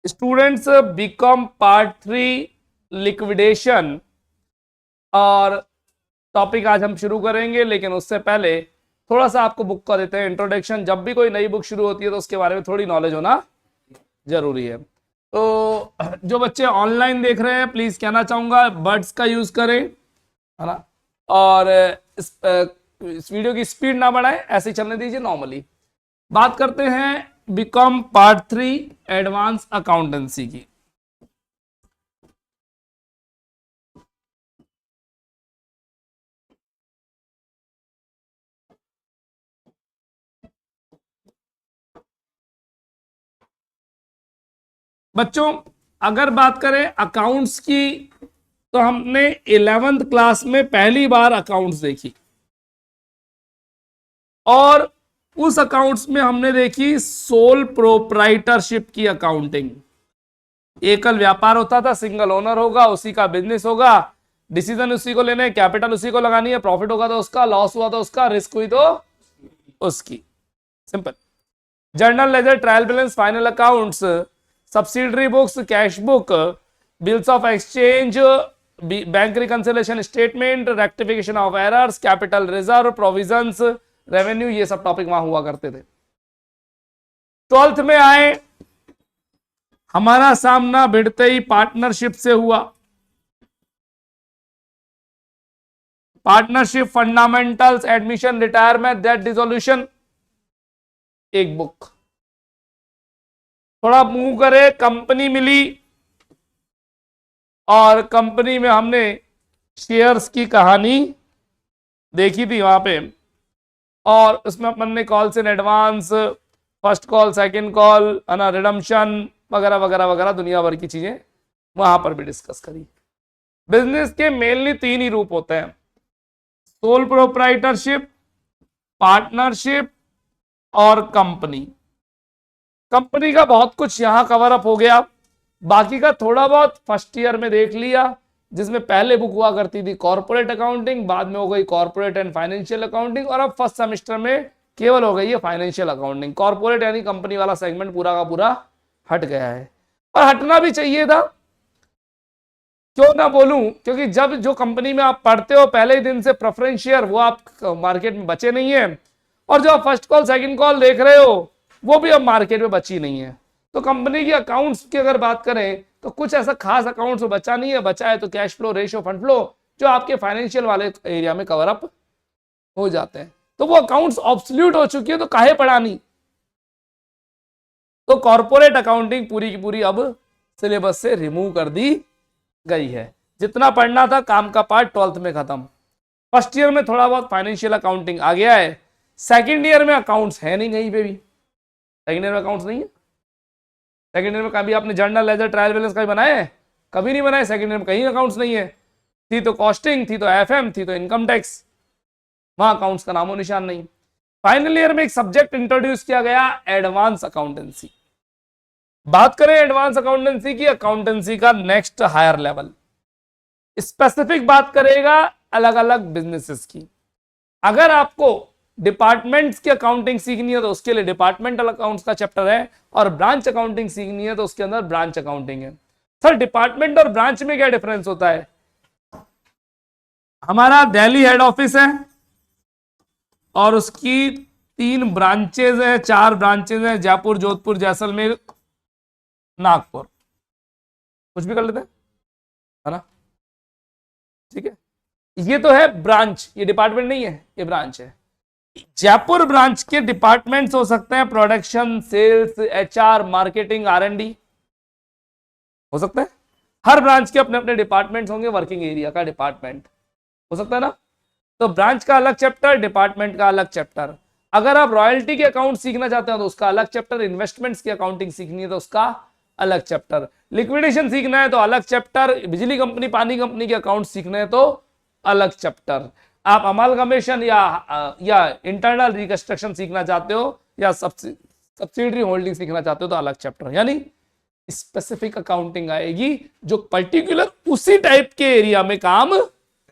Students BCom part 3 liquidation और topic आज हम शुरू करेंगे, लेकिन उससे पहले थोड़ा सा आपको बुक का देते हैं इंट्रोडक्शन। जब भी कोई नई बुक शुरू होती है तो उसके बारे में थोड़ी नॉलेज होना जरूरी है। तो जो बच्चे ऑनलाइन देख रहे हैं प्लीज कहना चाहूंगा बर्ड्स का यूज करें, है ना, और इस वीडियो की स्पीड ना बढ़ाएं, ऐसे ही चलने दीजिए नॉर्मली। बात करते हैं बीकॉम पार्ट 3 एडवांस अकाउंटेंसी की। बच्चों अगर बात करें अकाउंट्स की तो हमने 11th क्लास में पहली बार अकाउंट्स देखी और उस अकाउंट्स में हमने देखी सोल प्रोप्राइटरशिप की अकाउंटिंग। एकल व्यापार होता था, सिंगल ओनर होगा, उसी का बिजनेस होगा, डिसीजन उसी को लेने, कैपिटल उसी को लगानी है, प्रॉफिट होगा तो उसका, लॉस हुआ तो उसका, रिस्क हुई तो उसकी। Simple. Journal ledger, trial balance, final accounts, subsidiary books, cash book, bills of exchange, bank reconciliation statement, rectification of errors, capital reserve, provisions, revenue, ये सब टॉपिक वहां हुआ करते थे। 12th में आए, हमारा सामना भिड़ते ही पार्टनरशिप से हुआ। Partnership fundamentals, admission, retirement, death dissolution, एक बुक। थोड़ा मूव करे, कंपनी मिली और कंपनी में हमने शेयर्स की कहानी देखी थी वहां पे, और उसमें अपन ने calls in advance, first call, second call, है ना, रिडम्पशन वगैरह वगैरह वगैरह दुनिया भर की चीजें वहां पर भी डिस्कस करी। बिजनेस के मेनली 3 ही रूप होते हैं, सोल प्रोप्राइटरशिप, पार्टनरशिप और कंपनी। कंपनी का बहुत कुछ यहां कवर अप हो गया, बाकी का थोड़ा बहुत फर्स्ट ईयर में देख लिया, जिसमें पहले बुक हुआ करती थी कॉर्पोरेट अकाउंटिंग, बाद में हो गई कॉर्पोरेट एंड फाइनेंशियल अकाउंटिंग, और अब फर्स्ट सेमेस्टर में केवल हो गई है फाइनेंशियल अकाउंटिंग। कॉर्पोरेट यानी कंपनी वाला सेगमेंट पूरा का पूरा हट गया है, और हटना भी चाहिए था, क्यों ना बोलूं, क्योंकि जब जो कंपनी में आप पढ़ते हो पहले ही दिन से प्रेफरेंस शेयर, वो आप मार्केट में बचे नहीं है, और जो आप फर्स्ट कॉल सेकंड कॉल देख रहे हो वो भी अब मार्केट में बची नहीं है। तो कंपनी की अकाउंट्स की अगर बात करें तो कुछ ऐसा खास अकाउंट्स बचा नहीं है, बचा है तो cash flow, ratio, fund flow, जो आपके फाइनेंशियल वाले एरिया में कवर अप हो जाते हैं। तो वो अकाउंट्स ऑब्सोल्यूट हो चुकी है, तो काहे पढ़ानी। तो कॉर्पोरेट अकाउंटिंग पूरी की पूरी अब सिलेबस से रिमूव कर दी गई है। जितना पढ़ना था काम का पार्ट 12th में खत्म। फर्स्ट ईयर में थोड़ा बहुत फाइनेंशियल अकाउंटिंग आ गया है, सेकंड ईयर में अकाउंट्स है नहीं कहीं पे भी। सेकंड ईयर में अकाउंट्स नहीं है। सेकंड ईयर में कभी आपने जर्नल लेजर, ट्रायल बैलेंस कभी बनाए हैं? कभी नहीं बनाए। सेकंड ईयर में कहीं अकाउंट्स नहीं है। थी तो कॉस्टिंग, थी तो एफएम, थी तो इनकम टैक्स, वहां अकाउंट्स का नामो निशान नहीं। फाइनल ईयर में एक सब्जेक्ट इंट्रोड्यूस किया गया, एडवांस अकाउंटेंसी। बात करें एडवांस अकाउंटेंसी की, अकाउंटेंसी का नेक्स्ट हायर लेवल, स्पेसिफिक बात करेगा अलग अलग बिजनेसेस की। अगर आपको डिपार्टमेंट्स की अकाउंटिंग सीखनी है तो उसके लिए डिपार्टमेंटल अकाउंट्स का चैप्टर है, और ब्रांच अकाउंटिंग सीखनी है तो उसके अंदर ब्रांच अकाउंटिंग है। सर डिपार्टमेंट और ब्रांच में क्या डिफरेंस होता है? हमारा दिल्ली हेड ऑफिस है और उसकी 3 ब्रांचेज हैं, 4 ब्रांचेज हैं, जयपुर, जोधपुर, जैसलमेर, नागपुर, कुछ भी कर लेते हैं, है ना, ठीक है। ये तो है ब्रांच, ये डिपार्टमेंट नहीं है, ये ब्रांच है। जयपुर ब्रांच के डिपार्टमेंट्स हो सकते हैं प्रोडक्शन, सेल्स, एचआर, मार्केटिंग, आर&डी, हो सकता है। हर ब्रांच के अपने अपने डिपार्टमेंट्स होंगे, वर्किंग एरिया का डिपार्टमेंट हो सकता है ना। तो ब्रांच का अलग चैप्टर, डिपार्टमेंट का अलग चैप्टर। अगर आप रॉयल्टी के अकाउंट सीखना चाहते हो तो उसका अलग चैप्टर, इन्वेस्टमेंट्स की अकाउंटिंग सीखनी है तो उसका अलग चैप्टर, लिक्विडेशन सीखना है तो अलग चैप्टर, बिजली कंपनी, पानी कंपनी के अकाउंट सीखने हैं तो अलग चैप्टर, आप अमालगमेशन या इंटरनल रिकंस्ट्रक्शन सीखना चाहते हो या सब्सिडरी होल्डिंग सीखना चाहते हो तो अलग चैप्टर। यानी स्पेसिफिक अकाउंटिंग आएगी जो पर्टिकुलर उसी टाइप के एरिया में काम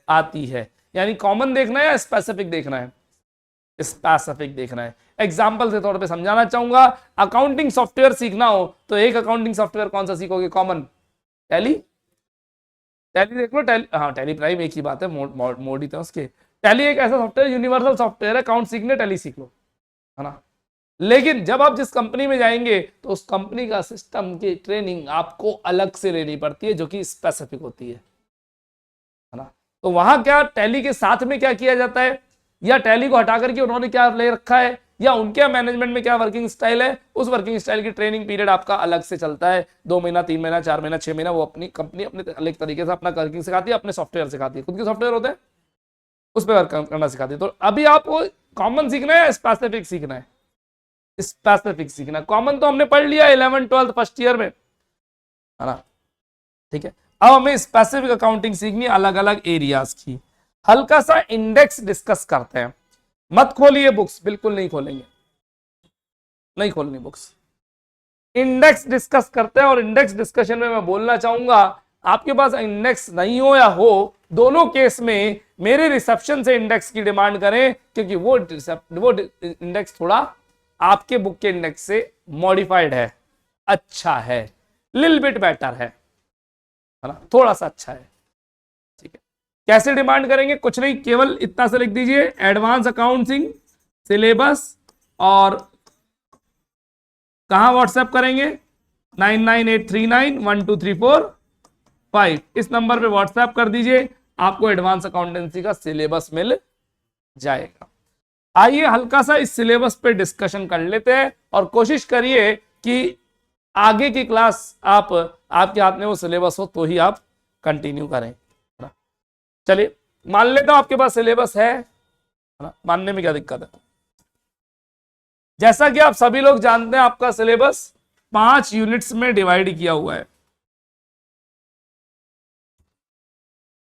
आती है। यानी कॉमन देखना है या स्पेसिफिक देखना है? स्पेसिफिक देखना है। एग्जाम्पल के तौर पे समझाना चाहूंगा, अकाउंटिंग सॉफ्टवेयर सीखना हो तो एक अकाउंटिंग सॉफ्टवेयर कौन सा सीखोगे? कॉमन टैली, टैली देख लो, टैली, हाँ टैली प्राइम एक ही बात है, मोड ही था उसके। टैली एक ऐसा सॉफ्टवेयर, यूनिवर्सल सॉफ्टवेयर है, अकाउंट सीखने टैली सीख लो, है ना। लेकिन जब आप जिस कंपनी में जाएंगे तो उस कंपनी का सिस्टम की ट्रेनिंग आपको अलग से लेनी पड़ती है जो कि स्पेसिफिक होती है ना। तो वहां क्या टैली के साथ में क्या किया जाता है, या टैली को हटा करके उन्होंने क्या ले रखा है, या उनके मैनेजमेंट में क्या वर्किंग स्टाइल है, उस वर्किंग स्टाइल की ट्रेनिंग पीरियड आपका अलग से चलता है। 2 महीना, 3 महीना, 4 महीना, 6 महीना, वो अपनी कंपनी अपने अलग तरीके से अपना वर्किंग सिखाती है, अपने सॉफ्टवेयर सिखाती है, खुद के सॉफ्टवेयर होते हैं उस पर वर्क करना सिखाती है। तो अभी आपको कॉमन सीखना है, स्पेसिफिक सीखना है? स्पेसिफिक सीखना। कॉमन तो हमने पढ़ लिया 11th 12th फर्स्ट ईयर में, है ना, ठीक है। अब हमें स्पेसिफिक अकाउंटिंग सीखनी, अलग अलग एरियाज की। हल्का सा इंडेक्स डिस्कस करते हैं। मत खोलिए बुक्स, बिल्कुल नहीं खोलेंगे, नहीं खोलनी बुक्स। इंडेक्स डिस्कस करते हैं, और इंडेक्स डिस्कशन में मैं बोलना चाहूंगा, आपके पास इंडेक्स नहीं हो या हो, दोनों केस में मेरे रिसेप्शन से इंडेक्स की डिमांड करें, क्योंकि वो इंडेक्स थोड़ा आपके बुक के इंडेक्स से मॉडिफाइड है, अच्छा है, लिटिल बिट बेटर है ना, थोड़ा सा अच्छा है, ठीक है। कैसे डिमांड करेंगे? कुछ नहीं, केवल इतना से लिख दीजिए, एडवांस अकाउंटिंग सिलेबस, और कहां व्हाट्सएप करेंगे? 9983912345, इस नंबर पे व्हाट्सएप कर दीजिए, आपको एडवांस अकाउंटेंसी का सिलेबस मिल जाएगा। आइए हल्का सा इस सिलेबस पे डिस्कशन कर लेते हैं, और कोशिश करिए कि आगे की क्लास आप, आपके हाथ में वो सिलेबस हो तो ही आप कंटिन्यू करें। चलिए मान लेता हूं आपके पास सिलेबस है ना, मानने में क्या दिक्कत है? जैसा कि आप सभी लोग जानते हैं, आपका सिलेबस 5 यूनिट्स में डिवाइड किया हुआ है।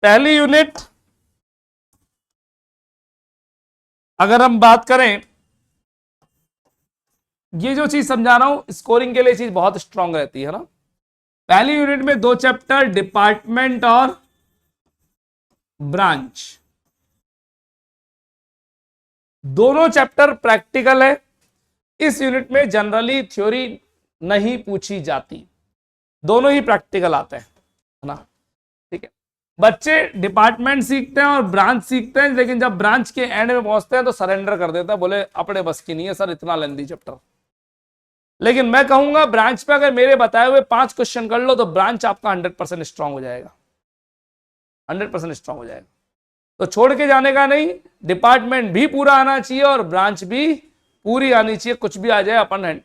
पहली यूनिट अगर हम बात करें, ये जो चीज समझा रहा हूं स्कोरिंग के लिए चीज बहुत स्ट्रांग रहती है ना। पहली यूनिट में 2 चैप्टर, डिपार्टमेंट और ब्रांच, दोनों चैप्टर प्रैक्टिकल है। इस यूनिट में जनरली थ्योरी नहीं पूछी जाती, दोनों ही प्रैक्टिकल आते हैं, है ना, ठीक है। बच्चे डिपार्टमेंट सीखते हैं और ब्रांच सीखते हैं, लेकिन जब ब्रांच के एंड में पहुंचते हैं तो सरेंडर कर देते हैं, बोले अपने बस की नहीं है सर इतना लेंदी चैप्टर। लेकिन मैं कहूंगा ब्रांच पे अगर मेरे बताए हुए 5 क्वेश्चन कर लो तो ब्रांच आपका 100% स्ट्रांग हो जाएगा, 100% स्ट्रांग हो जाएगा। तो छोड़ के जाने का नहीं, डिपार्टमेंट भी पूरा आना चाहिए और ब्रांच भी पूरी आनी चाहिए, कुछ भी आ जाए अपन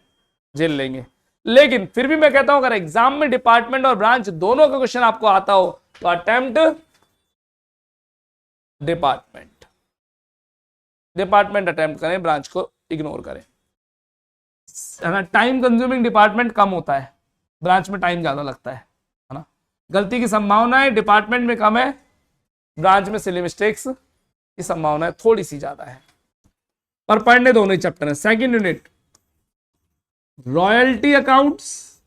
झेल लेंगे। लेकिन फिर भी मैं कहता हूं अगर एग्जाम में डिपार्टमेंट और ब्रांच दोनों का क्वेश्चन आपको आता हो तो अटेम्प्ट डिपार्टमेंट, डिपार्टमेंट अटेम्प्ट करें, ब्रांच को इग्नोर करें, है ना। टाइम कंज्यूमिंग डिपार्टमेंट कम होता है, ब्रांच में टाइम ज्यादा लगता है ना। गलती की संभावनाएं डिपार्टमेंट में कम है, ब्रांच में सिली मिस्टेक्स की संभावना थोड़ी सी ज्यादा है, पर पढ़ने दोनों ही चैप्टर है। सेकंड यूनिट रॉयल्टी अकाउंट्स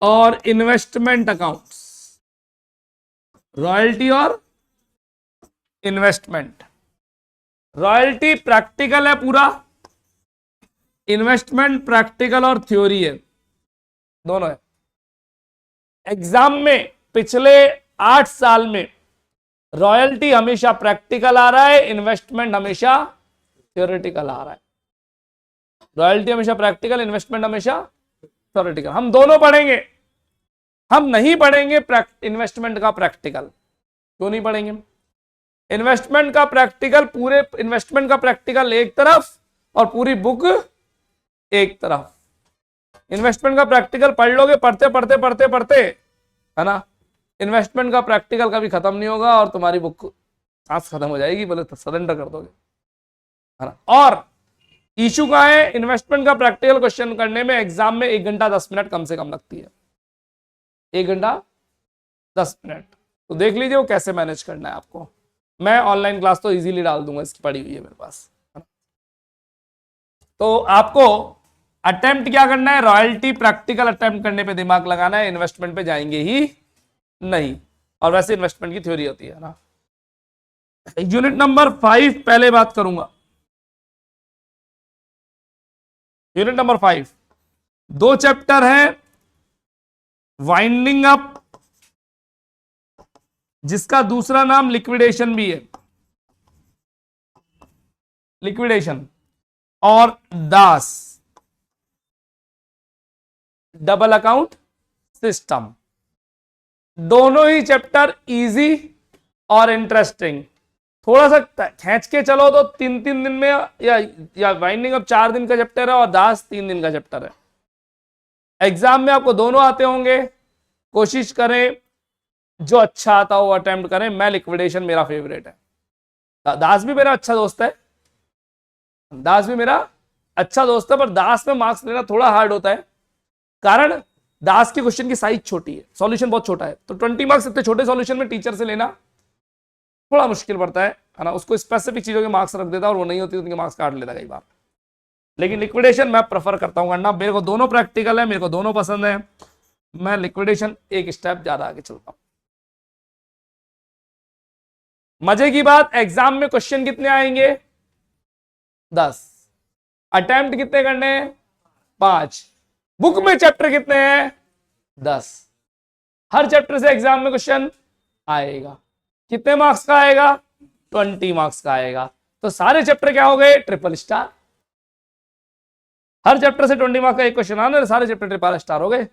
और इन्वेस्टमेंट अकाउंट्स, रॉयल्टी और इन्वेस्टमेंट। रॉयल्टी प्रैक्टिकल है पूरा, इन्वेस्टमेंट प्रैक्टिकल और थ्योरी है, दोनों है। एग्जाम में पिछले 8 साल में रॉयल्टी हमेशा प्रैक्टिकल आ रहा है, इन्वेस्टमेंट हमेशा थ्योरेटिकल आ रहा है। रॉयल्टी हमेशा प्रैक्टिकल, इन्वेस्टमेंट हमेशा थ्योरेटिकल। हम दोनों पढ़ेंगे, हम नहीं पढ़ेंगे इन्वेस्टमेंट का प्रैक्टिकल। क्यों नहीं पढ़ेंगे? इन्वेस्टमेंट का प्रैक्टिकल, पूरे इन्वेस्टमेंट का प्रैक्टिकल एक तरफ और पूरी बुक एक तरफ। इन्वेस्टमेंट का प्रैक्टिकल पढ़ लोगे, पढ़ते पढ़ते पढ़ते पढ़ते, है ना, इन्वेस्टमेंट का प्रैक्टिकल कभी खत्म नहीं होगा और तुम्हारी बुक आज खत्म हो जाएगी, बोले तो सरेंडर कर दोगे, है ना। और इशू का है इन्वेस्टमेंट का प्रैक्टिकल क्वेश्चन करने में एग्जाम में 1 घंटा 10 मिनट कम से कम लगती है, 1 घंटा 10 मिनट। तो देख लीजिए वो कैसे मैनेज करना है आपको। मैं ऑनलाइन क्लास तो इजीली डाल दूंगा, इसकी पड़ी हुई है मेरे पास। तो आपको अटेम्प्ट क्या करना है? रॉयल्टी प्रैक्टिकल अटेम्प्ट करने पे दिमाग लगाना है, इन्वेस्टमेंट पे जाएंगे ही नहीं। और वैसे इन्वेस्टमेंट की थ्योरी होती है ना। यूनिट नंबर 5 पहले बात करूंगा। यूनिट नंबर 5 दो चैप्टर है, वाइंडिंग अप जिसका दूसरा नाम लिक्विडेशन भी है, लिक्विडेशन, और दास डबल अकाउंट सिस्टम। दोनों ही चैप्टर इजी और इंटरेस्टिंग। थोड़ा सा खींच के चलो तो 3-3 दिन में, या वाइंडिंग अप 4 दिन का चैप्टर है और दास 3 दिन का चैप्टर है। एग्जाम में आपको दोनों आते होंगे, कोशिश करें जो अच्छा आता हो अटेम्प्ट करें। मैं लिक्विडेशन मेरा फेवरेट है। दास भी मेरा अच्छा दोस्त है, दास भी मेरा अच्छा दोस्त है, पर दास में मार्क्स लेना थोड़ा हार्ड होता है, कारण दास के क्वेश्चन की साइज छोटी है, सॉल्यूशन बहुत छोटा है, तो 20 मार्क्स इतने छोटे सॉल्यूशन में टीचर से लेना थोड़ा मुश्किल पड़ता है ना। उसको स्पेसिफिक चीजों के मार्क्स रख देता और वो नहीं होती उनके मार्क्स काट लेता कई बार। लेकिन लिक्विडेशन मैं प्रेफर करता हूं करना, मेरे को दोनों प्रैक्टिकल है, मेरे को दोनों पसंद है, मैं लिक्विडेशन एक स्टेप ज्यादा आगे चलता हूं। मजे की बात, एग्जाम में क्वेश्चन कितने आएंगे? 10। अटेम्प्ट कितने करने हैं? 5। बुक में चैप्टर कितने हैं? 10। हर चैप्टर से एग्जाम में क्वेश्चन आएगा। कितने मार्क्स का आएगा? 20 मार्क्स का आएगा। तो सारे चैप्टर क्या हो गए? Triple star. हर चैप्टर से 20 मार्क्स का एक क्वेश्चन आना, सारे चैप्टर ट्रिपल स्टार हो गए।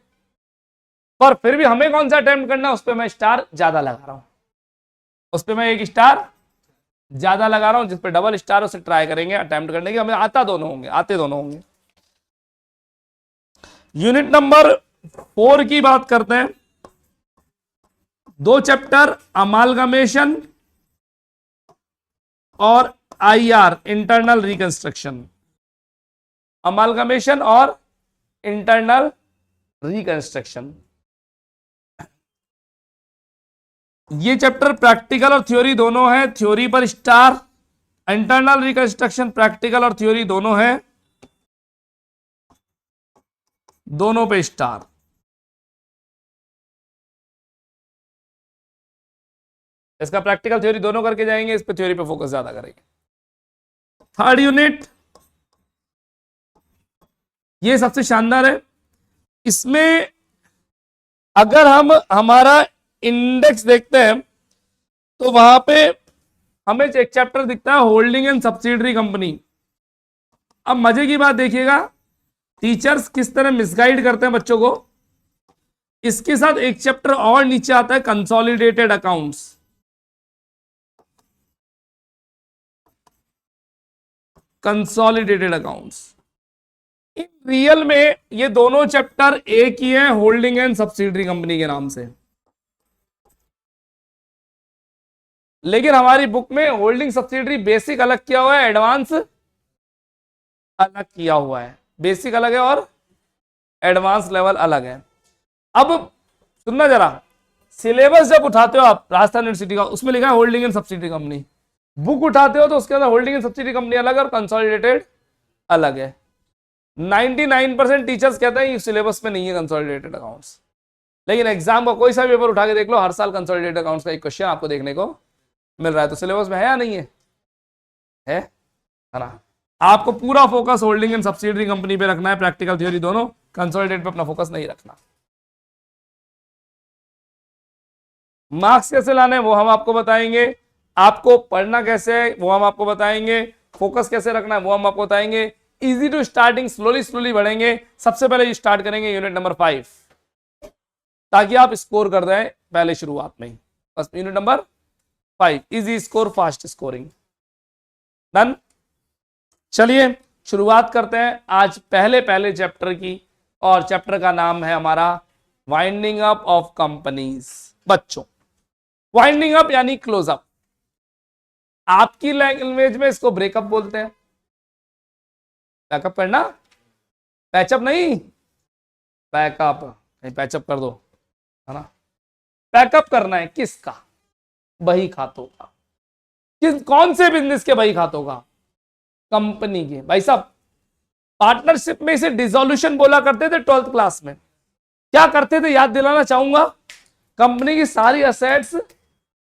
पर फिर भी हमें कौन सा अटेम्प्ट करना, उस पर मैं स्टार ज्यादा लगा रहा हूं, उस पर मैं एक स्टार ज्यादा लगा रहा हूं। जिस पर डबल स्टार उसे ट्राई करेंगे अटेम्प्ट करने की, हमें आता दोनों होंगे, आते दोनों होंगे। यूनिट नंबर 4 की बात करते हैं। दो चैप्टर, अमालगमेशन और आईआर इंटरनल रिकंस्ट्रक्शन। अमालगमेशन और इंटरनल रिकंस्ट्रक्शन, ये चैप्टर प्रैक्टिकल और थ्योरी दोनों है। थ्योरी पर स्टार, इंटरनल रिकंस्ट्रक्शन प्रैक्टिकल और थ्योरी दोनों है, दोनों पे स्टार। इसका प्रैक्टिकल थ्योरी दोनों करके जाएंगे, इस पे थ्योरी पे फोकस ज्यादा करेंगे। थर्ड यूनिट, ये सबसे शानदार है। इसमें अगर हम हमारा इंडेक्स देखते हैं तो वहां पे हमें एक चैप्टर दिखता है, होल्डिंग एंड सब्सिडरी कंपनी। अब मजे की बात देखिएगा, टीचर्स किस तरह मिसगाइड करते हैं बच्चों को। इसके साथ एक चैप्टर और नीचे आता है, consolidated accounts. Consolidated accounts, in real में ये दोनों चैप्टर एक ही है, होल्डिंग एंड सब्सिडरी कंपनी के नाम से। लेकिन हमारी बुक में होल्डिंग सब्सिडरी बेसिक अलग किया हुआ है, एडवांस अलग किया हुआ है। बेसिक अलग है और एडवांस लेवल अलग है। अब सुनना जरा, सिलेबस जब उठाते हो आप राजस्थान यूनिवर्सिटी का, उसमें लिखा है holding and subsidiary company. Book उठाते हो तो उसके अंदर होल्डिंग एंड सब्सिडरी कंपनी अलग है और कंसोलिडेटेड अलग है। 99% टीचर्स कहते हैं सिलेबस में नहीं है कंसोलिडेटेड अकाउंट्स, लेकिन एग्जाम का कोई सा पेपर उठा के देख लो, हर साल कंसोलिडेटेड अकाउंट्स का एक क्वेश्चन आपको देखने को मिल रहा है। तो सिलेबस में है या नहीं है? है ना। आपको पूरा focus holding and subsidiary company पे रखना है, प्रैक्टिकल थ्योरी दोनों, कंसोलिडेट पे अपना फोकस नहीं रखना। मार्क्स कैसे लाने वो हम आपको बताएंगे, आपको पढ़ना कैसे है वो हम आपको बताएंगे, फोकस कैसे रखना है वो हम आपको बताएंगे। Easy to starting, slowly slowly बढ़ेंगे। सबसे पहले स्टार्ट करेंगे यूनिट नंबर 5, ताकि आप स्कोर कर दें पहले शुरुआत में ही। बस unit number 5, easy score fast scoring, done. चलिए शुरुआत करते हैं आज पहले चैप्टर की, और चैप्टर का नाम है हमारा वाइंडिंग अप ऑफ कंपनीज। बच्चों, वाइंडिंग अप यानी क्लोज अप, आपकी लैंग्वेज में इसको ब्रेकअप बोलते हैं। बैकअप करना, पैचअप नहीं, बैकअप नहीं, पैचअप कर दो, है ना। बैकअप करना है किसका? बही खातों का। किस, कौन से बिजनेस के बही खातों का? कंपनी के। भाई साहब, पार्टनरशिप में इसे डिसोल्यूशन बोला करते थे 12th क्लास में। क्या करते थे याद दिलाना चाहूंगा, कंपनी की सारी असेट्स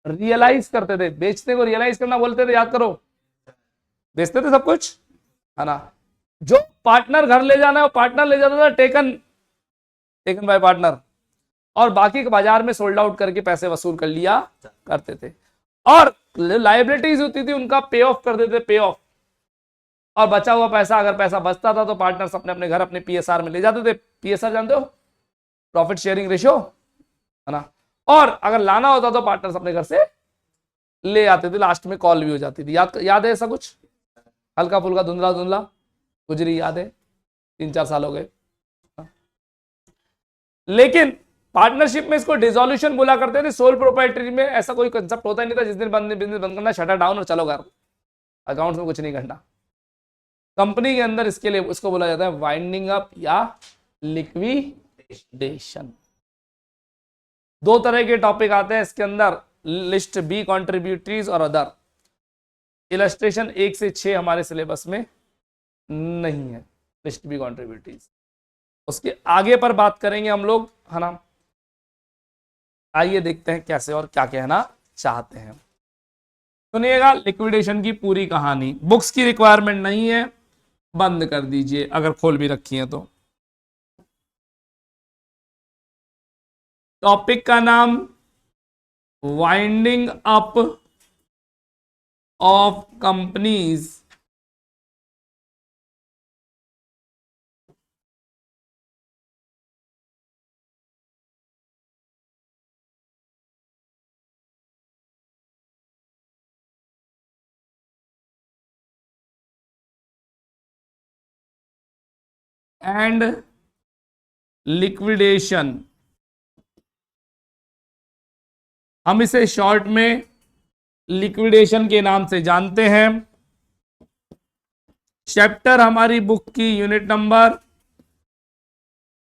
रियलाइज करते थे, बेचने को रियलाइज करना बोलते थे, याद करो, बेचते थे सब कुछ, है ना। जो पार्टनर घर ले जाना है वो पार्टनर ले जाता था, टेकन टेकन बाय पार्टनर, और बाकी के बाजार में सोल्ड आउट करके पैसे वसूल कर लिया करते थे। और लाइबिलिटीज होती थी उनका पे ऑफ कर देते, पे ऑफ, और बचा हुआ पैसा, अगर पैसा बचता था तो पार्टनर्स अपने अपने घर अपने पीएसआर में ले जाते थे। पीएसआर जानते हो, प्रॉफिट शेयरिंग रेशियो, है ना। और अगर लाना होता तो पार्टनर्स अपने घर से ले आते थे, लास्ट में कॉल भी हो जाती थी। याद है ऐसा कुछ, हल्का फुल्का धुंधला धुंधला गुजरी, याद है, 3-4 साल हो गए। लेकिन पार्टनरशिप में इसको डिसोल्यूशन बोला करते थे। सोल प्रोप्राइटरी में ऐसा कोई कंसेप्ट होता ही नहीं था, जिस दिन बिजनेस बंद करना, शटर डाउन और चलो घर, अकाउंट्स में कुछ नहीं करना। कंपनी के अंदर इसके लिए इसको बोला जाता है वाइंडिंग अप या लिक्विडेशन। 2 तरह के टॉपिक आते हैं इसके अंदर, लिस्ट बी कॉन्ट्रीब्यूटरीज और अदर। इलस्ट्रेशन 1 से 6 हमारे सिलेबस में नहीं है, लिस्ट बी कॉन्ट्रीब्यूटरीज, उसके आगे पर बात करेंगे हम लोग, है ना। आइए देखते हैं कैसे और क्या कहना चाहते हैं। सुनिएगा लिक्विडेशन की पूरी कहानी, बुक्स की रिक्वायरमेंट नहीं है, बंद कर दीजिए अगर खोल भी रखी है तो। टॉपिक का नाम winding up of companies and liquidation. हम इसे शॉर्ट में लिक्विडेशन के नाम से जानते हैं। चैप्टर हमारी बुक की यूनिट नंबर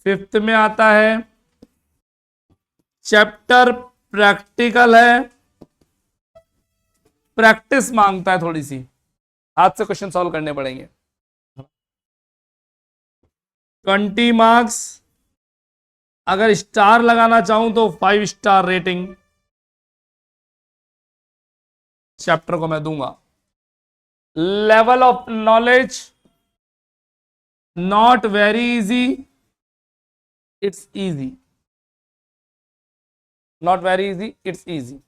5th में आता है। चैप्टर प्रैक्टिकल है, प्रैक्टिस मांगता है थोड़ी सी, हाथ से क्वेश्चन सॉल्व करने पड़ेंगे। 20 मार्क्स, अगर स्टार लगाना चाहूं तो 5 स्टार रेटिंग चैप्टर को मैं दूंगा। Level of knowledge not very easy, it's easy, not very easy, it's easy.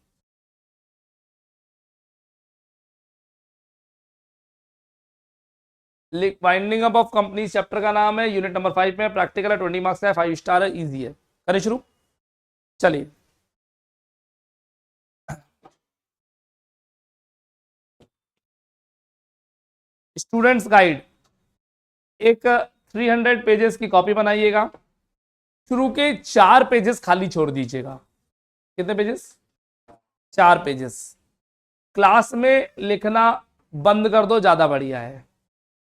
Winding up of company chapter का नाम है, यूनिट नंबर 5 में, प्रैक्टिकल है, 20 मार्क्स है, 5 स्टार है, इजी है। करें शुरू, चलिए। स्टूडेंट्स गाइड, एक 300 पेजेस की कॉपी बनाइएगा। शुरू के 4 पेजेस खाली छोड़ दीजिएगा। कितने पेजेस? 4 पेजेस। क्लास में लिखना बंद कर दो, ज्यादा बढ़िया है।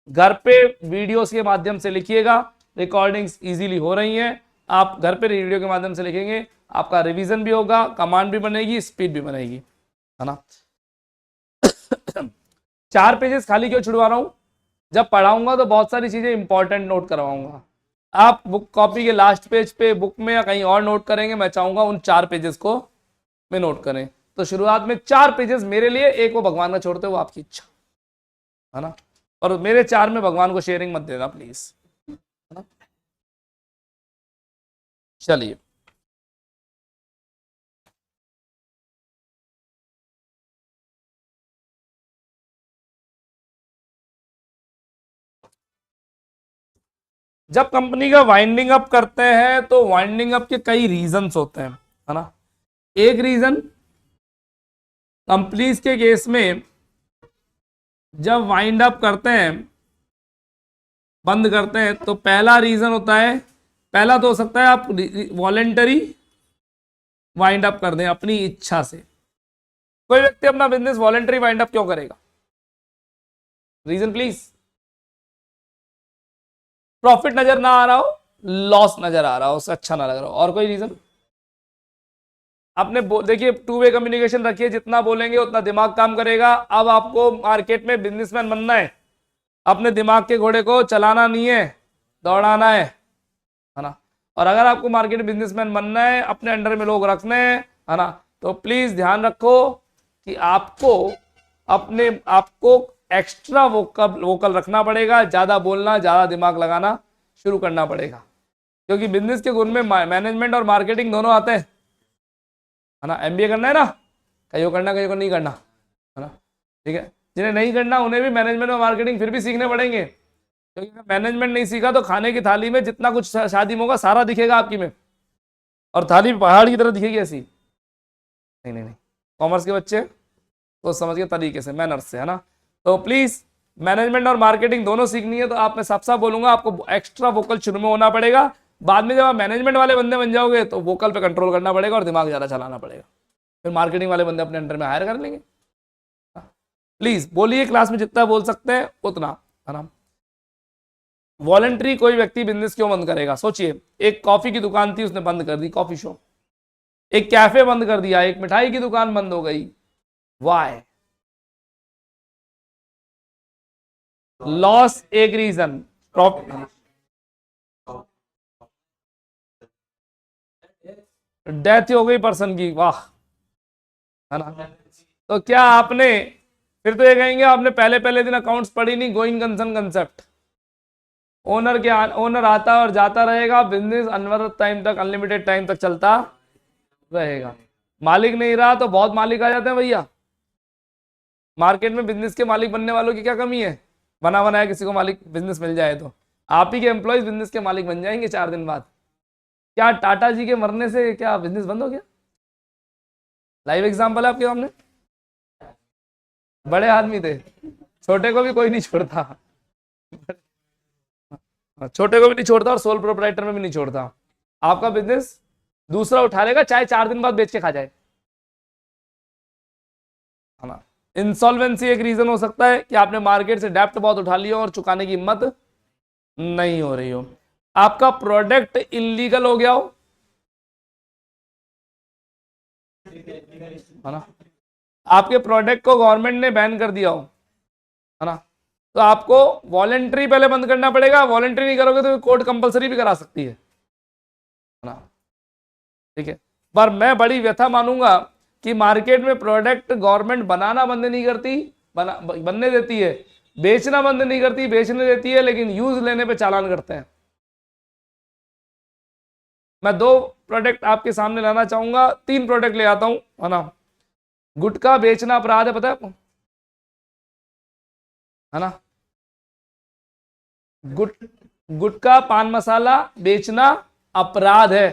घर पे वीडियोस के माध्यम से लिखिएगा, रिकॉर्डिंग्स इजीली हो रही हैं। आप घर पे वीडियो के माध्यम से लिखेंगे, आपका रिवीजन भी होगा, कमांड भी बनेगी, स्पीड भी बनेगी, है ना। 4 पेजेस खाली क्यों छुड़वा रहा हूं? जब पढ़ाऊंगा तो बहुत सारी चीजें इंपॉर्टेंट नोट करवाऊंगा। आप बुक कॉपी के लास्ट पेज पे बुक में या कहीं और नोट करेंगे, मैं चाहूंगा उन 4 पेजेस को में नोट करें। तो शुरुआत में 4 पेजेस मेरे लिए, एक वो भगवान का छोड़ते हो, आपकी इच्छा, है ना। और मेरे 4 में भगवान को शेयरिंग मत देना प्लीज, है ना। चलिए, जब कंपनी का वाइंडिंग अप करते हैं तो वाइंडिंग अप के कई रीजंस होते हैं, है ना। एक रीजन, कंपनीज के केस में जब वाइंड अप करते हैं, बंद करते हैं, तो पहला रीजन होता है, पहला तो हो सकता है आप वॉलेंटरी वाइंड अप कर दें अपनी इच्छा से। कोई व्यक्ति अपना बिजनेस वॉलेंटरी वाइंड अप क्यों करेगा? Reason please. प्रॉफिट नजर ना आ रहा हो, लॉस नजर आ रहा हो, उसे अच्छा ना लग रहा हो, और कोई रीजन? आपने देखिए, 2 वे कम्युनिकेशन रखिए, जितना बोलेंगे उतना दिमाग काम करेगा। अब आपको मार्केट में बिजनेसमैन बनना है, अपने दिमाग के घोड़े को चलाना नहीं है, दौड़ाना है ना। और अगर आपको मार्केट में बिजनेसमैन बनना है, अपने अंडर में लोग रखने हैं, है ना, तो प्लीज ध्यान रखो कि आपको एक्स्ट्रा वोकल रखना पड़ेगा, ज्यादा बोलना, ज्यादा दिमाग लगाना शुरू करना पड़ेगा, क्योंकि बिजनेस के गुण में मैनेजमेंट और मार्केटिंग दोनों आते हैं, है ना। एमबीए करना है ना, कहीं को करना, कहीं को नहीं करना, है ना। ठीक है, जिन्हें नहीं करना उन्हें भी मैनेजमेंट और मार्केटिंग फिर भी सीखने पड़ेंगे, क्योंकि अगर मैनेजमेंट नहीं सीखा तो खाने की थाली में जितना कुछ शादी में होगा सारा दिखेगा आपकी में, और थाली पहाड़ की तरह दिखेगी ऐसी। नहीं नहीं नहीं, कॉमर्स के बच्चे तो समझ के तरीके से, मैनर्स से, है ना। तो प्लीज मैनेजमेंट और मार्केटिंग दोनों सीखनी है, तो आप, मैं साफ साफ बोलूंगा, आपको एक्स्ट्रा वोकल शुरू में होना पड़ेगा। बाद में जब आप मैनेजमेंट वाले बंदे बन जाओगे तो वोकल पे कंट्रोल करना पड़ेगा और दिमाग ज्यादा चलाना पड़ेगा, फिर मार्केटिंग वाले बंदे अपने अंडर में हायर कर लेंगे। प्लीज बोलिए, क्लास में जितना बोल सकते हैं उतना, है ना। वॉलंटरी कोई व्यक्ति बिजनेस क्यों बंद करेगा? सोचिए, एक कॉफी की दुकान थी, उसने बंद कर दी, कॉफी शॉप। एक कैफे बंद कर दिया, एक मिठाई की दुकान बंद हो गई। वाई? लॉस एक रीजन, प्रॉफिट, डेथ हो गई पर्सन की, वाह, है ना। तो क्या आपने, फिर तो ये कहेंगे आपने पहले पहले दिन अकाउंट्स पढ़ी नहीं, गोइंग कंसर्न कंसेप्ट। ओनर आता और जाता रहेगा, बिजनेस अनवरत टाइम तक, अनलिमिटेड टाइम तक चलता रहेगा। मालिक नहीं रहा तो बहुत मालिक आ जाते हैं भैया। मार्केट में बिजनेस के मालिक बनने वालों की क्या कमी है? बना बनाया किसी को मालिक बिजनेस मिल जाए तो आप ही के एम्प्लॉयज बिजनेस के मालिक बन जाएंगे 4 दिन बाद। क्या टाटा जी के मरने से क्या बिजनेस बंद हो गया? लाइव एग्जांपल है आपके सामने। बड़े आदमी थे, छोटे को भी कोई नहीं छोड़ता, छोटे को भी नहीं छोड़ता और सोल प्रोप्राइटर में भी नहीं छोड़ता। आपका बिजनेस दूसरा उठा लेगा, चाहे 4 दिन बाद बेच के खा जाए, है ना। इंसॉल्वेंसी एक रीजन हो सकता है कि आपने मार्केट से डेप्ट बहुत उठा लिया और चुकाने की हिम्मत नहीं हो रही हो। आपका प्रोडक्ट इलीगल हो गया हो, है ना। आपके प्रोडक्ट को गवर्नमेंट ने बैन कर दिया हो, है ना, तो आपको वॉलेंट्री पहले बंद करना पड़ेगा। वॉलेंट्री नहीं करोगे तो कोर्ट कंपलसरी भी करा सकती है ना। ठीक है, पर मैं बड़ी व्यथा मानूंगा कि मार्केट में प्रोडक्ट गवर्नमेंट बनाना बंद नहीं करती, बनने देती है, बेचना बंद नहीं करती, बेचने देती है, लेकिन यूज लेने पे चालान करते हैं। मैं 2 प्रोडक्ट आपके सामने लाना चाहूंगा, 3 प्रोडक्ट ले आता हूं, है ना। गुटखा बेचना अपराध है, पता है आपको, है ना। गुटखा पान मसाला बेचना अपराध है,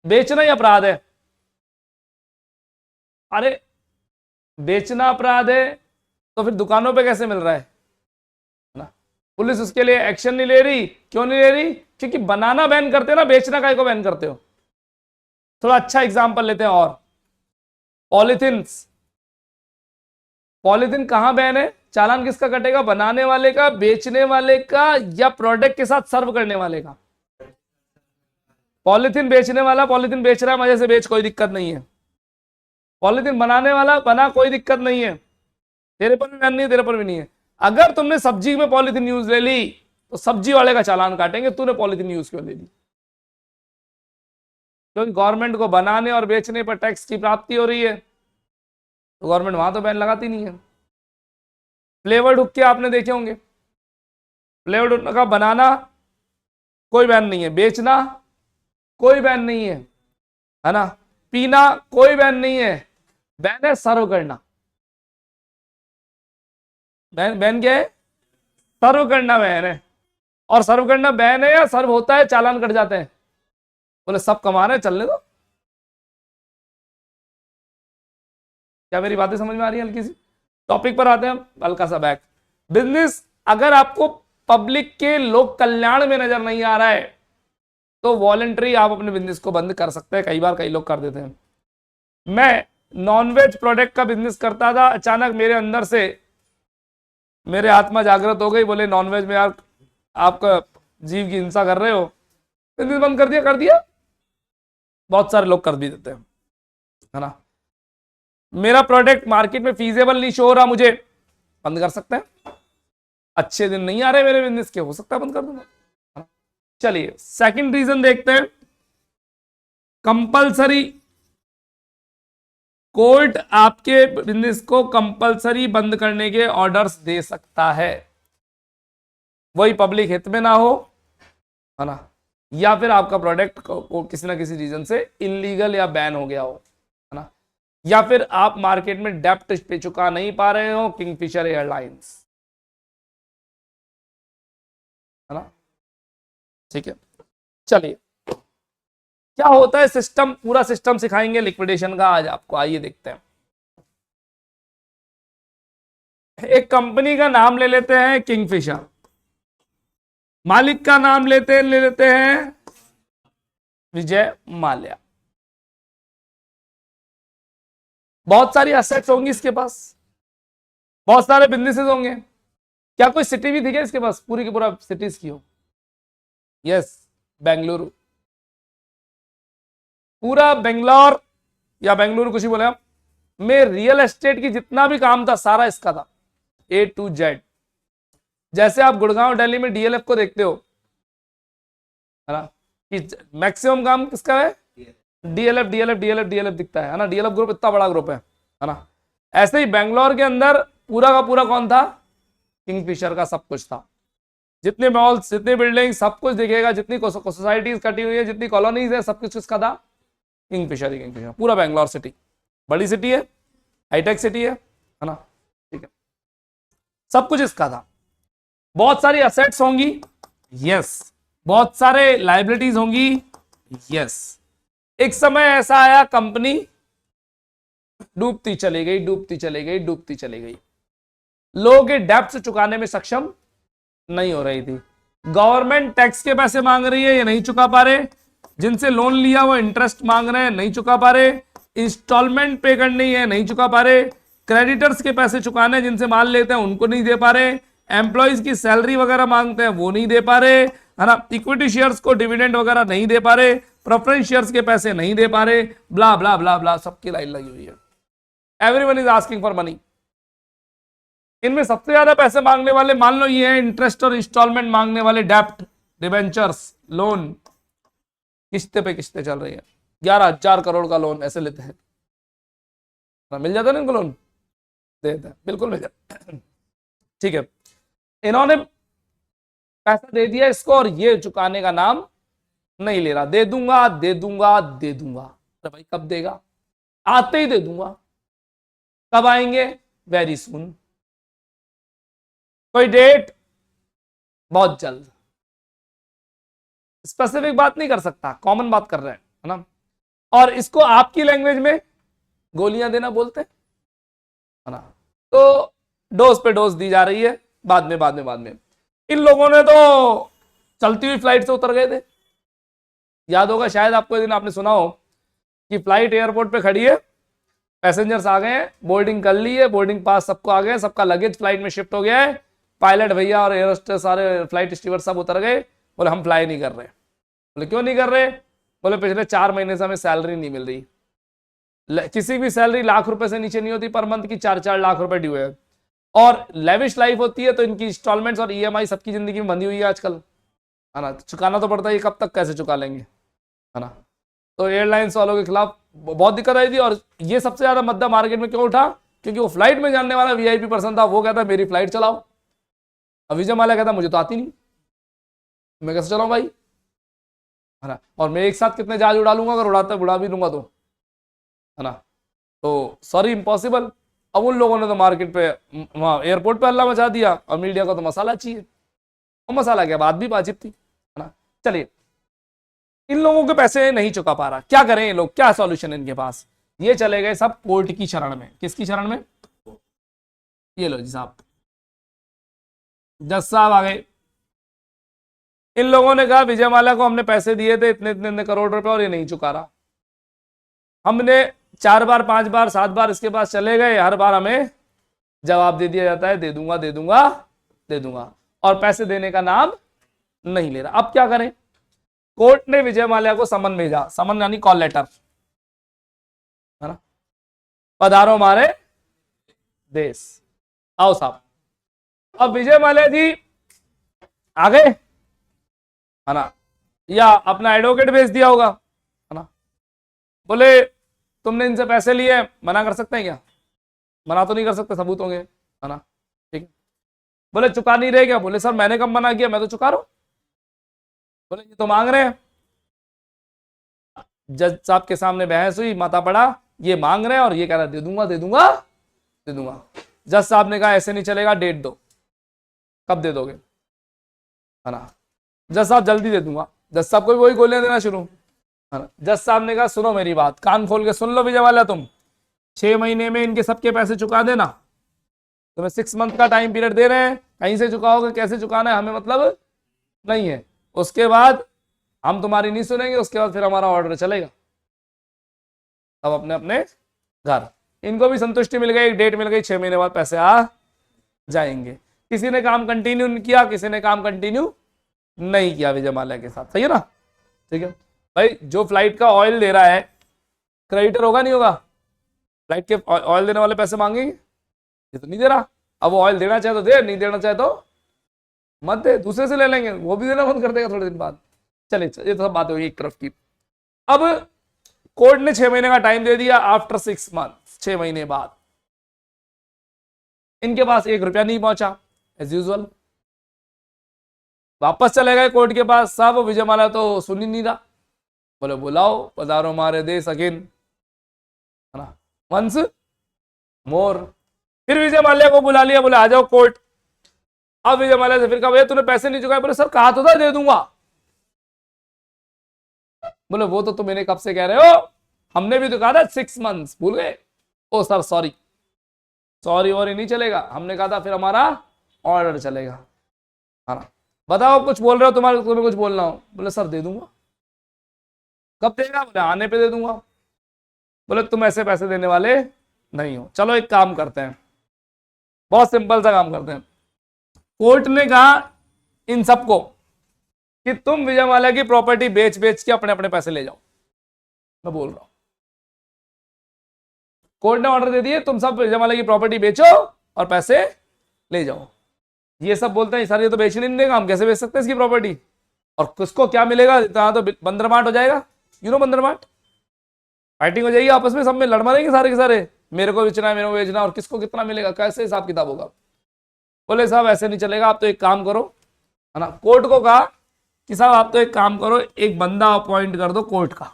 बेचना ही अपराध है। अरे बेचना अपराध है तो फिर दुकानों पे कैसे मिल रहा है ना। पुलिस उसके लिए एक्शन नहीं ले रही, क्यों नहीं ले रही? क्योंकि बनाना बैन करते हो ना, बेचना काय को बैन करते हो? थोड़ा अच्छा एग्जांपल लेते हैं, और पॉलिथिन्स, पॉलिथीन कहां बैन है? चालान किसका कटेगा? बनाने वाले का, बेचने वाले का, या प्रोडक्ट के साथ सर्व करने वाले का? पॉलिथीन बेचने वाला पॉलिथीन बेच रहा है, मजे से बेच, कोई दिक्कत नहीं है। पॉलिथीन बनाने वाला बना, कोई दिक्कत नहीं है, तेरे पर भी बैन नहीं है, तेरे पर भी नहीं है। अगर तुमने सब्जी में पॉलिथीन यूज ले ली तो सब्जी वाले का चालान काटेंगे, तूने पॉलिथीन यूज क्यों ले ली? क्योंकि गवर्नमेंट को बनाने और बेचने पर टैक्स की प्राप्ति हो रही है, तो गवर्नमेंट वहां तो बैन लगाती नहीं है। फ्लेवर्ड हुक्के आपने देखे होंगे, फ्लेवर्ड हुक्का का बनाना कोई बैन नहीं है, बेचना कोई बैन नहीं है ना, पीना कोई बैन नहीं है, बैन है सर्व करना। बैन बैन क्या है? सर्व करना बैन है। और सर्व करना बैन है या सर्व होता है चालान कट जाते हैं? बोले सब कमा रहे हैं, चलने दो। क्या मेरी बातें समझ में आ रही है? हल्की सी टॉपिक पर आते हैं हम, हल्का सा बैक। बिजनेस अगर आपको पब्लिक के लोक कल्याण में नजर नहीं आ रहा है तो वॉलंटरी आप अपने बिजनेस को बंद कर सकते हैं। कई बार कई लोग कर देते हैं। मैं नॉनवेज प्रोडक्ट का बिजनेस करता था, अचानक मेरे अंदर से मेरे आत्मा जागृत हो गई, बोले नॉनवेज में यार आपका जीव की हिंसा कर रहे हो, बिजनेस बंद कर दिया। कर दिया, बहुत सारे लोग कर भी देते हैं, है ना। मेरा प्रोडक्ट मार्केट में फीजेबल नहीं शो हो रहा, मुझे बंद कर सकते हैं। अच्छे दिन नहीं आ रहे मेरे बिजनेस के, हो सकता है बंद कर दूंगा। चलिए सेकंड रीजन देखते हैं, कंपलसरी कोर्ट आपके बिजनेस को कंपलसरी बंद करने के ऑर्डर्स दे सकता है, वही पब्लिक हित में ना हो, है ना, या फिर आपका प्रोडक्ट को किसी ना किसी रीजन से इलीगल या बैन हो गया हो, है ना, या फिर आप मार्केट में डेप्ट पे चुका नहीं पा रहे हो, किंगफिशर एयरलाइंस, है ना। ठीक है, चलिए क्या होता है सिस्टम, पूरा सिस्टम सिखाएंगे लिक्विडेशन का आज आपको, आइए देखते हैं। एक कंपनी का नाम ले लेते हैं किंगफिशर, मालिक का नाम ले लेते हैं विजय माल्या। बहुत सारी एसेट्स होंगी इसके पास, बहुत सारे बिजनेसेस होंगे। क्या कोई सिटी भी थी क्या इसके पास, पूरी की पूरा सिटीज की हो? यस, बेंगलुरु, पूरा बेंगलोर या बेंगलुरु कुछ ही बोले आप, में रियल एस्टेट की जितना भी काम था सारा इसका था, A to Z। जैसे आप गुड़गांव दिल्ली में डीएलएफ को देखते हो, है ना, कि मैक्सिमम काम किसका है, डीएलएफ डीएलएफ डीएलएफ डीएलएफ दिखता है ना, डीएलएफ ग्रुप इतना बड़ा ग्रुप है ना। ऐसे ही बेंगलोर के अंदर पूरा का पूरा कौन था, किंगफिशर का सब कुछ था। जितने मॉल्स, जितने बिल्डिंग, सब कुछ दिखेगा, जितनी सोसाइटीज कटी हुई है, जितनी कॉलोनीज है, सब कुछ किसका था, किंगफिशर ही किंगफिशर। पूरा बेंगलोर सिटी बड़ी सिटी है, हाईटेक सिटी है ना, ठीक है, सब कुछ इसका था। बहुत सारी असेट्स होंगी, यस, बहुत सारे लाइबिलिटीज होंगी, यस। एक समय ऐसा आया कंपनी डूबती चली गई, डूबती चली गई, डूबती चली गई, लोगों के डेब्ट चुकाने में सक्षम नहीं हो रही थी। गवर्नमेंट टैक्स के पैसे मांग रही है, ये नहीं चुका पा रहे, जिनसे लोन लिया वो इंटरेस्ट मांग रहे हैं, नहीं चुका पा रहे, इंस्टॉलमेंट पे करनी है, नहीं चुका पा रहे, क्रेडिटर्स के पैसे चुकाने जिनसे माल लेते हैं उनको नहीं दे पा रहे, एम्प्लॉइज की सैलरी वगैरह मांगते हैं वो नहीं दे पा रहे, है ना, इक्विटी शेयर्स को डिविडेंड वगैरह नहीं दे पा रहे, प्रेफरेंस शेयर्स के पैसे नहीं दे पा रहे, ब्ला ब्ला ब्ला ब्ला, सबकी लाइन लगी हुई है। Everyone is asking for money. इनमें सबसे ज्यादा पैसे मांगने वाले मान लो ये है इंटरेस्ट और इंस्टॉलमेंट मांगने वाले, डेप्ट, डिबेंचर्स, लोन, किस्ते पे किस्ते चल रही है, 11,000 करोड़ का लोन ऐसे लेते हैं, मिल जाता है ना इनको लोन, दे देता है, बिल्कुल मिल जाता। ठीक है, इन्होंने पैसा दे दिया इसको और ये चुकाने का नाम नहीं ले रहा, दे दूंगा दे दूंगा दे दूंगा। अरे भाई कब देगा, आते ही दे दूंगा, कब आएंगे, वेरी सून, कोई डेट, बहुत जल्द, स्पेसिफिक बात नहीं कर सकता, कॉमन बात कर रहे हैं, है ना। और इसको आपकी लैंग्वेज में गोलियां देना बोलते हैं, है ना। तो डोज पे डोज दी जा रही है, बाद में बाद में बाद में। इन लोगों ने तो चलती हुई फ्लाइट से उतर गए थे, याद होगा शायद आपको, दिन आपने सुना हो कि फ्लाइट एयरपोर्ट पे खड़ी है, पैसेंजर्स आ गए हैं, बोर्डिंग कर ली है, बोर्डिंग पास सबको आ गए, सबका लगेज फ्लाइट में शिफ्ट हो गया है, पायलट भैया और एयर होस्टेस सारे फ्लाइट स्टीवर्ड सब उतर गए, बोले हम फ्लाई नहीं कर रहे। बोले क्यों नहीं कर रहे, बोले पिछले 4 महीने से हमें सैलरी नहीं मिल रही, किसी भी सैलरी लाख रुपए से नीचे नहीं होती पर मंथ की, 4-4 लाख रुपए ड्यू है, और लेविश लाइफ होती है तो इनकी इंस्टॉलमेंट्स और ईएमआई सबकी जिंदगी में बंधी हुई है आजकल, है ना, चुकाना तो पड़ता है, कब तक कैसे चुका लेंगे, है ना। तो एयरलाइंस वालों के खिलाफ बहुत दिक्कत आई थी, और ये सबसे ज्यादा मुद्दा मार्केट में क्यों उठा, क्योंकि वो फ्लाइट में जानने वाला वीआईपी पर्सन था, वो कहता मेरी फ्लाइट चलाओ, अब विजय माल्या कहता मुझे तो आती नहीं, मैं कैसे चलाऊं भाई, है ना, और मैं एक साथ कितने जहाज उड़ा लूंगा, अगर उड़ा भी लूंगा तो, है ना, तो सॉरी इम्पॉसिबल। अब उन लोगों ने तो मार्केट पे, वहां एयरपोर्ट पे हल्ला मचा दिया, और मीडिया को तो मसाला चाहिए, और मसाला क्या, बात भी वाजिब थी, है ना। चलिए, इन लोगों के पैसे नहीं चुका पा रहा, क्या करें ये लोग, क्या सॉल्यूशन इनके पास, ये चले गए सब कोर्ट की शरण में। किसकी शरण में, ये लो जी साहब, जज साहब आ गए। इन लोगों ने कहा विजय माल्या को हमने पैसे दिए थे इतने इतने इतने करोड़ रुपए और ये नहीं चुका रहा, हमने 4 बार 5 बार 7 बार इसके पास चले गए, हर बार हमें जवाब दे दिया जाता है दे दूंगा दे दूंगा दे दूंगा, और पैसे देने का नाम नहीं ले रहा। अब क्या करें, कोर्ट ने विजय माल्या को समन भेजा, समन यानी कॉल लेटर, है ना, पधारो हमारे देश, आओ साहब। अब विजय माल्या जी आ गए, है ना, या अपना एडवोकेट भेज दिया होगा, है ना, बोले तुमने इनसे पैसे लिए, मना कर सकते हैं क्या? मना तो नहीं कर सकते, सबूत होंगे, है ना? ठीक है। बोले चुका नहीं रहे क्या? बोले सर मैंने कब मना किया, मैं तो चुका रहा हूं। बोले ये तो मांग रहे हैं। जज साहब के सामने बहस हुई, माता पड़ा, ये मांग रहे हैं और ये कह रहा है दे दूंगा दे दूंगा दे दूंगा। जज साहब ने कहा ऐसे नहीं चलेगा, डेट दो, कब दे दोगे, है ना? जज साहब जल्दी दे दूंगा। जज साहब को भी वही गोलियां देना शुरू, है ना? जज साहब ने कहा सुनो मेरी बात, कान खोल के सुन लो विजय वाला, तुम 6 महीने में इनके सबके पैसे चुका देना। तुम्हें 6 मंथ का टाइम पीरियड दे रहे हैं, कहीं से चुकाओगे, कैसे चुकाना है हमें मतलब नहीं है। उसके बाद हम तुम्हारी नहीं सुनेंगे, उसके बाद फिर हमारा ऑर्डर चलेगा। अब अपने अपने घर। इनको भी संतुष्टि मिल गई, एक डेट मिल गई, 6 महीने बाद पैसे आ जाएंगे। किसी ने काम कंटिन्यू नहीं किया, किसी ने काम कंटिन्यू नहीं किया विजय माल्या के साथ, सही है ना? ठीक है भाई, जो फ्लाइट का ऑयल दे रहा है क्रेडिटर होगा नहीं होगा? फ्लाइट के ऑयल देने वाले पैसे मांगेंगे, ये तो नहीं दे रहा। अब वो ऑयल देना चाहे तो दे, नहीं देना चाहे तो मत दे, दूसरे से ले लेंगे, वो भी देना बंद कर देगा थोड़े दिन बाद। चले ये तो सब बात होगी एक तरफ की। अब कोर्ट ने 6 महीने का टाइम दे दिया। आफ्टर 6 मंथ, 6 महीने बाद इनके पास 1 रुपया नहीं पहुंचा, एज यूजुअल वापस चले गए कोर्ट के पास। साहब विजय माल्या तो सुन ही नहीं रहा। बोले बुलाओ, पधारो हमारे देश अगेन, है ना, वंस मोर। फिर विजय माल्या को बुला लिया, बोले आ जाओ कोर्ट। अब विजय माल्या से फिर कहा भैया तूने पैसे नहीं चुकाए। बोले सर कहा तो था दे दूंगा। बोले वो तो तुम मैंने कब से कह रहे हो, हमने भी तो कहा था 6 मंथ्स, भूल गए? ओ सर सॉरी, सॉरी और नहीं चलेगा, हमने कहा था फिर हमारा ऑर्डर चलेगा, है ना? बताओ कुछ बोल रहे हो, तुम्हें कुछ बोलना हो? बोले सर दे दूंगा। कब देगा? बोले आने पे दे दूंगा। बोले तुम ऐसे पैसे देने वाले नहीं हो। चलो एक काम करते हैं, बहुत सिंपल सा काम करते हैं। कोर्ट ने कहा इन सबको कि तुम विजय माल्या की प्रॉपर्टी बेच बेच के अपने अपने पैसे ले जाओ। मैं बोल रहा हूं, कोर्ट ने ऑर्डर दे दिए तुम सब विजय माल्या की प्रॉपर्टी बेचो और पैसे ले जाओ। ये सब बोलते हैं सर ये तो बेचने नहीं देगा, हम कैसे बेच सकते हैं इसकी प्रॉपर्टी, और किसको क्या मिलेगा, इतना तो बंदरमाट हो जाएगा। यू नो बंदरमाट, फाइटिंग हो जाएगी आपस में, सब में लड़ मरेंगे सारे के सारे, मेरे को बेचना है, मेरे को बेचना, और किसको कितना मिलेगा, कैसे हिसाब किताब होगा। बोले साहब ऐसे नहीं चलेगा, आप तो एक काम करो, है ना? कोर्ट को कहा कि साहब आप तो एक काम करो, एक बंदा अपॉइंट कर दो कोर्ट का।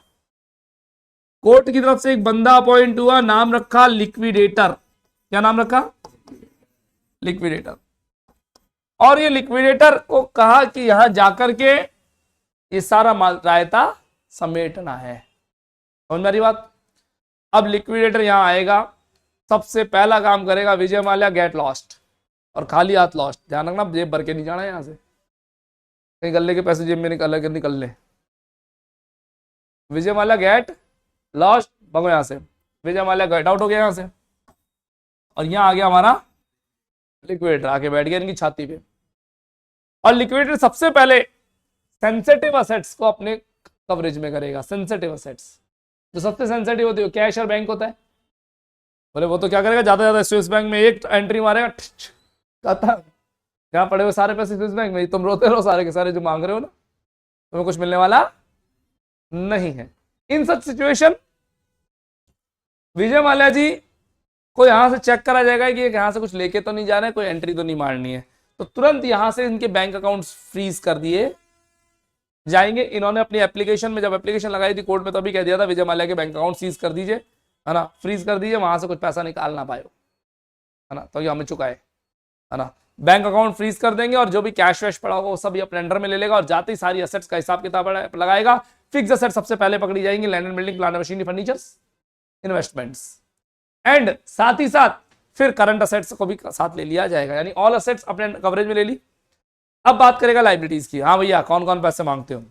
कोर्ट की तरफ से एक बंदा अपॉइंट हुआ, नाम रखा लिक्विडेटर। क्या नाम रखा? लिक्विडेटर। और ये लिक्विडेटर को कहा कि यहां जाकर के ये सारा रायता समेटना है। समझ मेरी बात? अब लिक्विडेटर यहां आएगा, सबसे पहला काम करेगा विजय माल्या गेट लॉस्ट, और खाली हाथ लॉस्ट। ध्यान रखना जेब भर के नहीं जाना यहां से, कहीं गले के पैसे जेब में निकल ले। विजय माल्या गेट लॉस्ट, भगो यहां से। विजय माल्या गेट आउट हो गया यहां से, और यहां आ गया हमारा लिक्विडेटर, आके बैठ गया इनकी छाती पे। और लिक्विडेटर सबसे पहले सेंसिटिव असेट्स को अपने कवरेज में करेगा। सेंसिटिव असेट्स जो सबसे सेंसिटिव होती है, कैश और बैंक होता है। बोले वो तो क्या करेगा, ज्यादा ज्यादा स्विस बैंक में एक एंट्री मारेगा, क्या पड़े हुए सारे पैसे स्विस बैंक में, तुम रोते रहो सारे के सारे जो मांग रहे हो ना, तुम्हें कुछ मिलने वाला नहीं है। इन सच सिचुएशन विजय माल्या जी को यहां से चेक करा जाएगा कि यहां से कुछ लेके तो नहीं जा रहे, कोई एंट्री तो नहीं मारनी है, तो तुरंत यहां से इनके बैंक अकाउंट्स फ्रीज कर दिए जाएंगे। इन्होंने अपनी एप्लीकेशन में जब एप्लीकेशन लगाई थी कोर्ट में, तभी कह दिया था विजय माल्या के बैंक अकाउंट सीज कर दीजिए, है ना, फ्रीज कर दीजिए, वहां से कुछ पैसा निकाल ना पाए, है ना, तो ये हमें चुकाए, है ना। बैंक अकाउंट फ्रीज कर देंगे और जो भी कैश वैश पड़ा होगा वो सब अपने अंडर में ले लेगा, और जाते ही सारी असेट्स का हिसाब किताब लगाएगा। फिक्स असेट सबसे पहले पकड़ी जाएंगी, land and building, plant machinery, furnitures, investments, and साथ ही साथ फिर करंट असेट्स को भी साथ ले लिया जाएगा, यानी ऑल असेट्स अपने कवरेज में ले ली। अब बात करेगा लाइबिलिटीज की। हाँ भैया कौन कौन पैसे मांगते हो?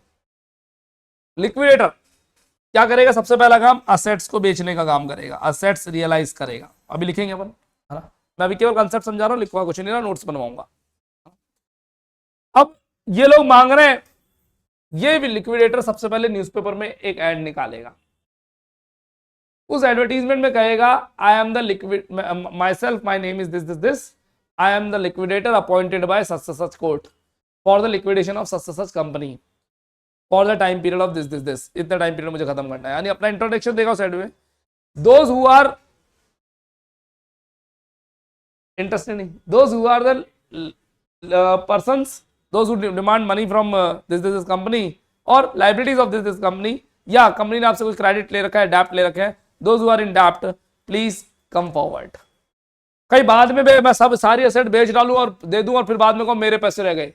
लिक्विडेटर क्या करेगा? सबसे पहला काम असेट्स को बेचने का काम करेगा, असेट्स रियलाइज करेगा। अभी लिखेंगे अपन, है ना, मैं अभी केवल कंसेप्ट समझा रहा हूं, लिखवा कुछ नहीं रहा, नोट्स बनवाऊंगा। अब ये लोग मांग रहे हैं, ये भी लिक्विडेटर सबसे पहले न्यूज़पेपर में एक एड निकालेगा। उस एडवर्टीजमेंट में कहेगा I am the liquid my self, my name is this this this, I am the liquidator appointed by such such court for the liquidation of such such company for the time period of this this this, इतना time period मुझे खत्म करना है, यानी अपना introduction देगा उस side में। Those who are interested in those who are the persons, those who demand money from this company or liabilities of this company, या कंपनी ने आपसे कुछ क्रेडिट ले रखा है, डेप्ट ले रखे हैं, those who are in debt please come forward. कई बाद में मैं सब सारी एसेट बेच डालूं और दे दूं और फिर बाद में को मेरे पैसे रह गए,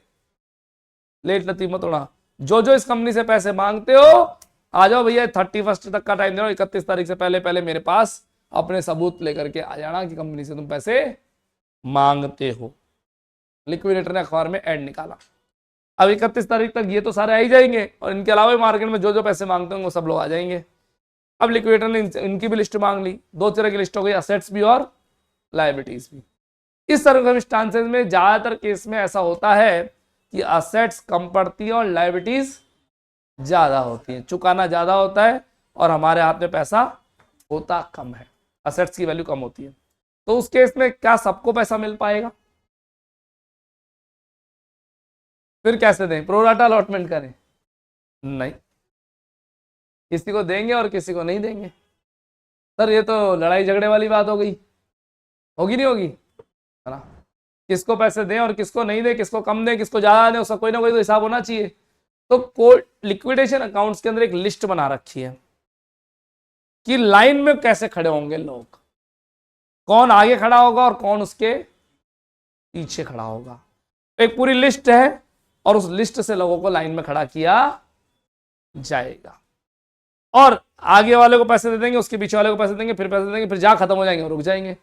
लेट लती मत उड़ा। जो जो इस कंपनी से पैसे मांगते हो आ जाओ भैया, 31 तक का टाइम दे रहा हूं, 31 तारीख से पहले पहले मेरे पास अपने सबूत लेकर के आ जाना कि कंपनी से तुम पैसे मांगते हो। लिक्विडेटर ने अखबार में ऐड निकाला। अब 31 तारीख तक ये तो सारे आ ही जाएंगे और इनके अलावा मार्केट में जो जो पैसे मांगते होंगे वो सब लोग आ जाएंगे। अब लिक्विडेटर ने इनकी भी लिस्ट मांग ली, दो तरह की लिस्ट हो गई, असेट्स भी और लायबिलिटीज भी। इस सर्कमस्टांसेस में ज्यादातर केस में ऐसा होता है कि असेट्स कम पड़ती है और लायबिलिटीज ज्यादा होती है, चुकाना ज्यादा होता है और हमारे हाथ में पैसा होता कम है, असेट्स की वैल्यू कम होती है। तो उस केस में क्या सबको पैसा मिल पाएगा? फिर कैसे दें? प्रोराटा अलॉटमेंट करें? नहीं, किसी को देंगे और किसी को नहीं देंगे। सर ये तो लड़ाई झगड़े वाली बात हो गई, होगी नहीं होगी, है ना? किसको पैसे दें और किसको नहीं दें, किसको कम दें किसको ज्यादा दें, उसका कोई ना कोई तो हिसाब होना चाहिए। तो कोर्ट लिक्विडेशन अकाउंट्स के अंदर एक लिस्ट बना रखी है कि लाइन में कैसे खड़े होंगे लोग, कौन आगे खड़ा होगा और कौन उसके पीछे खड़ा होगा। एक पूरी लिस्ट है और उस लिस्ट से लोगों को लाइन में खड़ा किया जाएगा और आगे वाले को पैसे दे देंगे, उसके पीछे वाले को पैसे देंगे, फिर पैसे देंगे, फिर जहां खत्म हो जाएंगे रुक जाएंगे।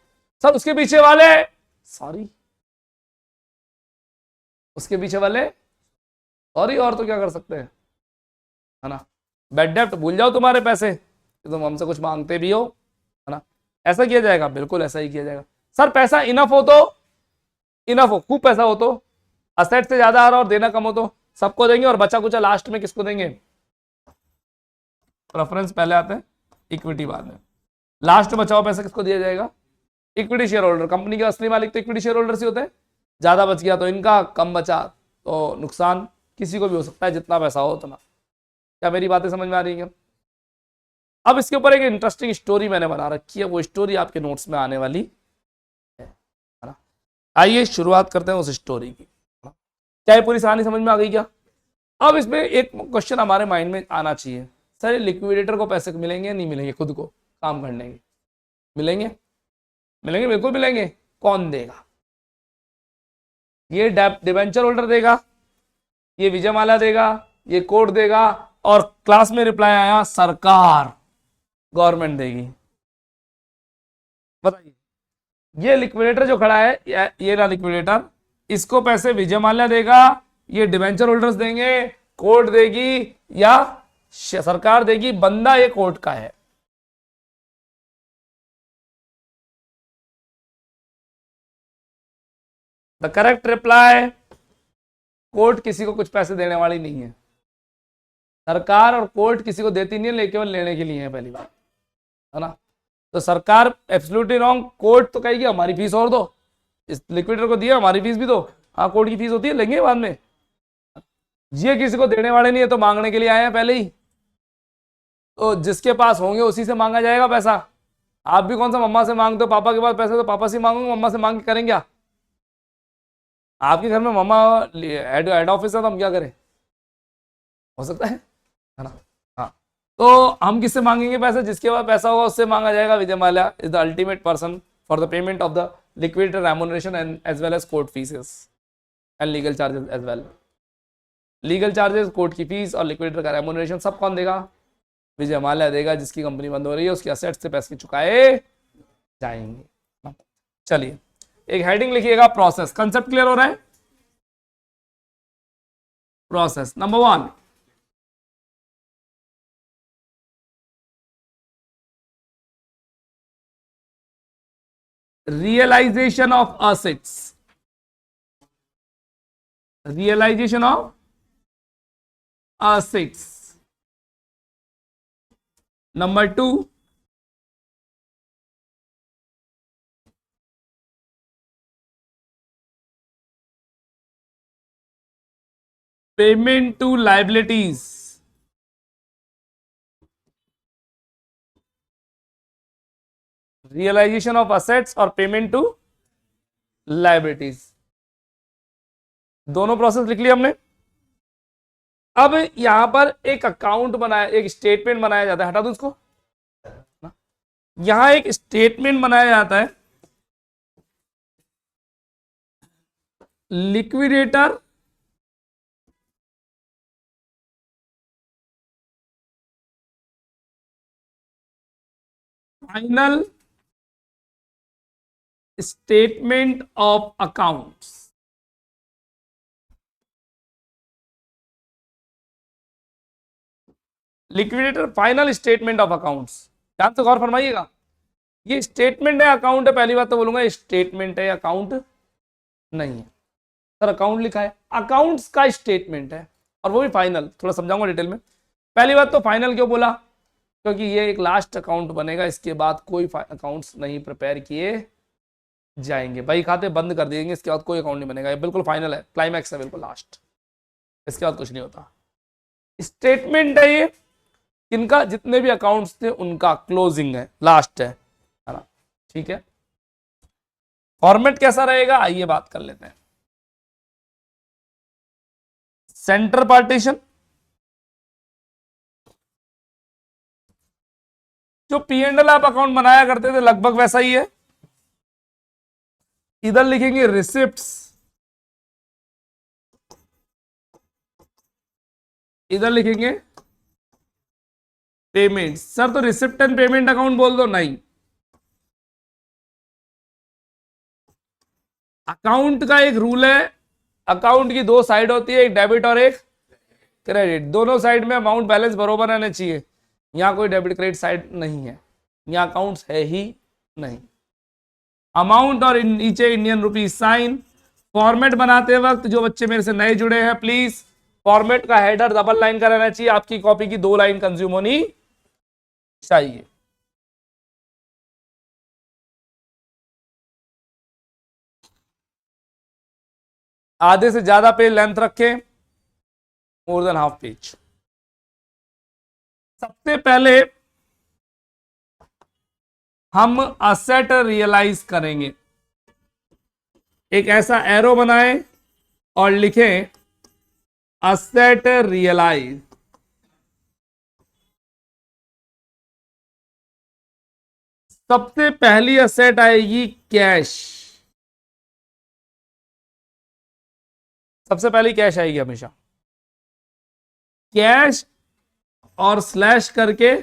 सर उसके पीछे वाले, सॉरी उसके पीछे वाले सॉरी, और तो क्या कर सकते हैं, है ना? बैड डेप्ट भूल जाओ तुम्हारे पैसे, तुम हमसे कुछ मांगते भी हो, है ना? ऐसा किया जाएगा, बिल्कुल ऐसा ही किया जाएगा। सर पैसा इनफ हो तो, इनफ हो, खूब पैसा हो तो, असेट से ज्यादा आ रहा और देना कम हो तो सबको देंगे और बचा कुचा लास्ट में किसको देंगे? प्रेफरेंस पहले आते हैं, इक्विटी बाद में। लास्ट में बचाओ पैसा किसको दिया जाएगा? Equity share holder. कंपनी के असली मालिक तो इक्विटी शेयर होल्डर से होते हैं। ज्यादा बच गया तो इनका, कम बचा तो नुकसान किसी को भी हो सकता है, जितना पैसा हो उतना। क्या मेरी बातें समझ में आ रही है? अब इसके ऊपर एक इंटरेस्टिंग स्टोरी मैंने बना रखी है, वो स्टोरी आपके नोट्स में आने वाली है ना? आइए शुरुआत करते हैं उस स्टोरी की। क्या ये पूरी कहानी समझ में आ गई क्या? अब इसमें एक क्वेश्चन हमारे माइंड में आना चाहिए, सर लिक्विडेटर को पैसे मिलेंगे या नहीं मिलेंगे? खुद को काम करने के मिलेंगे? मिलेंगे, बिल्कुल मिलेंगे। कौन देगा? ये डिबेंचर होल्डर देगा, ये विजयमाल्या देगा, ये कोर्ट देगा, और क्लास में रिप्लाई आया सरकार, गवर्नमेंट देगी। बताइए, ये लिक्विडेटर जो खड़ा है, ये ना लिक्विडेटर, इसको पैसे विजयमाल्या देगा, ये डिबेंचर होल्डर्स देंगे, कोर्ट देगी या सरकार देगी? बंदा ये कोर्ट का है। द करेक्ट रिप्लाई, कोर्ट किसी को कुछ पैसे देने वाली नहीं है। सरकार और कोर्ट किसी को देती नहीं है, लेकिन केवल लेने के लिए है, पहली बात, है ना? तो सरकार एब्सोल्युटली रॉन्ग, कोर्ट तो कहेगी हमारी फीस और दो, इस लिक्विडेटर को दिया हमारी फीस भी दो। हाँ कोर्ट की फीस होती है, लेंगे बाद में। ये किसी को देने वाले नहीं है, तो मांगने के लिए आए हैं पहले ही, तो जिसके पास होंगे उसी से मांगा जाएगा पैसा। आप भी कौन सा मम्मा से मांगते हो पापा के पास पैसे, तो पापा से मांगोगे, मम्मा से मांग के करेंगे क्या? आपके घर में मम्मा हेड ऑफिस है तो हम क्या करें? हो सकता है ना? हाँ, तो हम किससे मांगेंगे पैसे? जिसके पास पैसा होगा उससे मांगा जाएगा। विजयमाल्या is the ultimate person for the payment of the liquidator remuneration and as well as court faeces and legal charges as well. Legal charges, court की फीस और लिक्विडेटर का रेम्युनरेशन सब कौन देगा? विजयमाल्या देगा, जिसकी कंपनी बंद हो रही है, उसकी असेट्स से पैसे चुकाए जाएंगे। चलिए एक हेडिंग लिखिएगा, प्रोसेस। कंसेप्ट क्लियर हो रहा है? Process number 1, realization of assets, realization of assets. Number 2, payment to liabilities. Realisation of assets और पेमेंट टू लाइबिलिटीज, दोनों प्रोसेस लिख लिया हमने। अब यहां पर एक अकाउंट बनाया, एक स्टेटमेंट बनाया जाता है, हटा दो उसको। यहां एक स्टेटमेंट बनाया जाता है, liquidator final statement of accounts. Liquidator final statement of accounts, ध्यान से गौर फरमाइएगा। ये स्टेटमेंट है अकाउंट है, पहली बात तो बोलूंगा स्टेटमेंट है अकाउंट नहीं है। सर अकाउंट लिखा है, अकाउंट्स का स्टेटमेंट है और वो भी फाइनल, थोड़ा समझाऊंगा डिटेल में। पहली बात तो फाइनल क्यों बोला, क्योंकि ये एक लास्ट अकाउंट बनेगा, इसके बाद कोई अकाउंट्स नहीं प्रिपेयर किए जाएंगे, बही खाते बंद कर देंगे, इसके बाद कोई अकाउंट नहीं बनेगा, ये बिल्कुल फाइनल है, क्लाइमैक्स है बिल्कुल लास्ट, इसके बाद कुछ नहीं होता। स्टेटमेंट है ये, इनका जितने भी अकाउंट्स थे उनका क्लोजिंग है, लास्ट है ना, ठीक है। फॉर्मेट कैसा रहेगा आइए बात कर लेते हैं। सेंटर पार्टीशन, जो पी एंड एल आप अकाउंट बनाया करते थे लगभग वैसा ही है। इधर लिखेंगे रिसिप्ट्स, इधर लिखेंगे पेमेंट। सर तो रिसिप्ट एंड पेमेंट अकाउंट बोल दो, नहीं, अकाउंट का एक रूल है, अकाउंट की दो साइड होती है, एक डेबिट और एक क्रेडिट, दोनों साइड में अमाउंट बैलेंस बरोबर रहना चाहिए। यहां कोई डेबिट क्रेडिट साइड नहीं है, यहां अकाउंट्स है ही नहीं। अमाउंट और नीचे इंडियन रुपीज साइन। फॉर्मेट बनाते वक्त जो बच्चे मेरे से नए जुड़े हैं प्लीज, फॉर्मेट का हेडर डबल लाइन का रहना चाहिए, आपकी कॉपी की 2 लाइन कंज्यूम होनी चाहिए। आधे से ज्यादा पेज लेंथ रखें, मोर देन हाफ पेज। सबसे पहले हम असेट रियलाइज करेंगे, एक ऐसा एरो बनाएं और लिखें असेट रियलाइज। सबसे पहली असेट आएगी कैश, सबसे पहली कैश आएगी हमेशा, कैश और स्लैश करके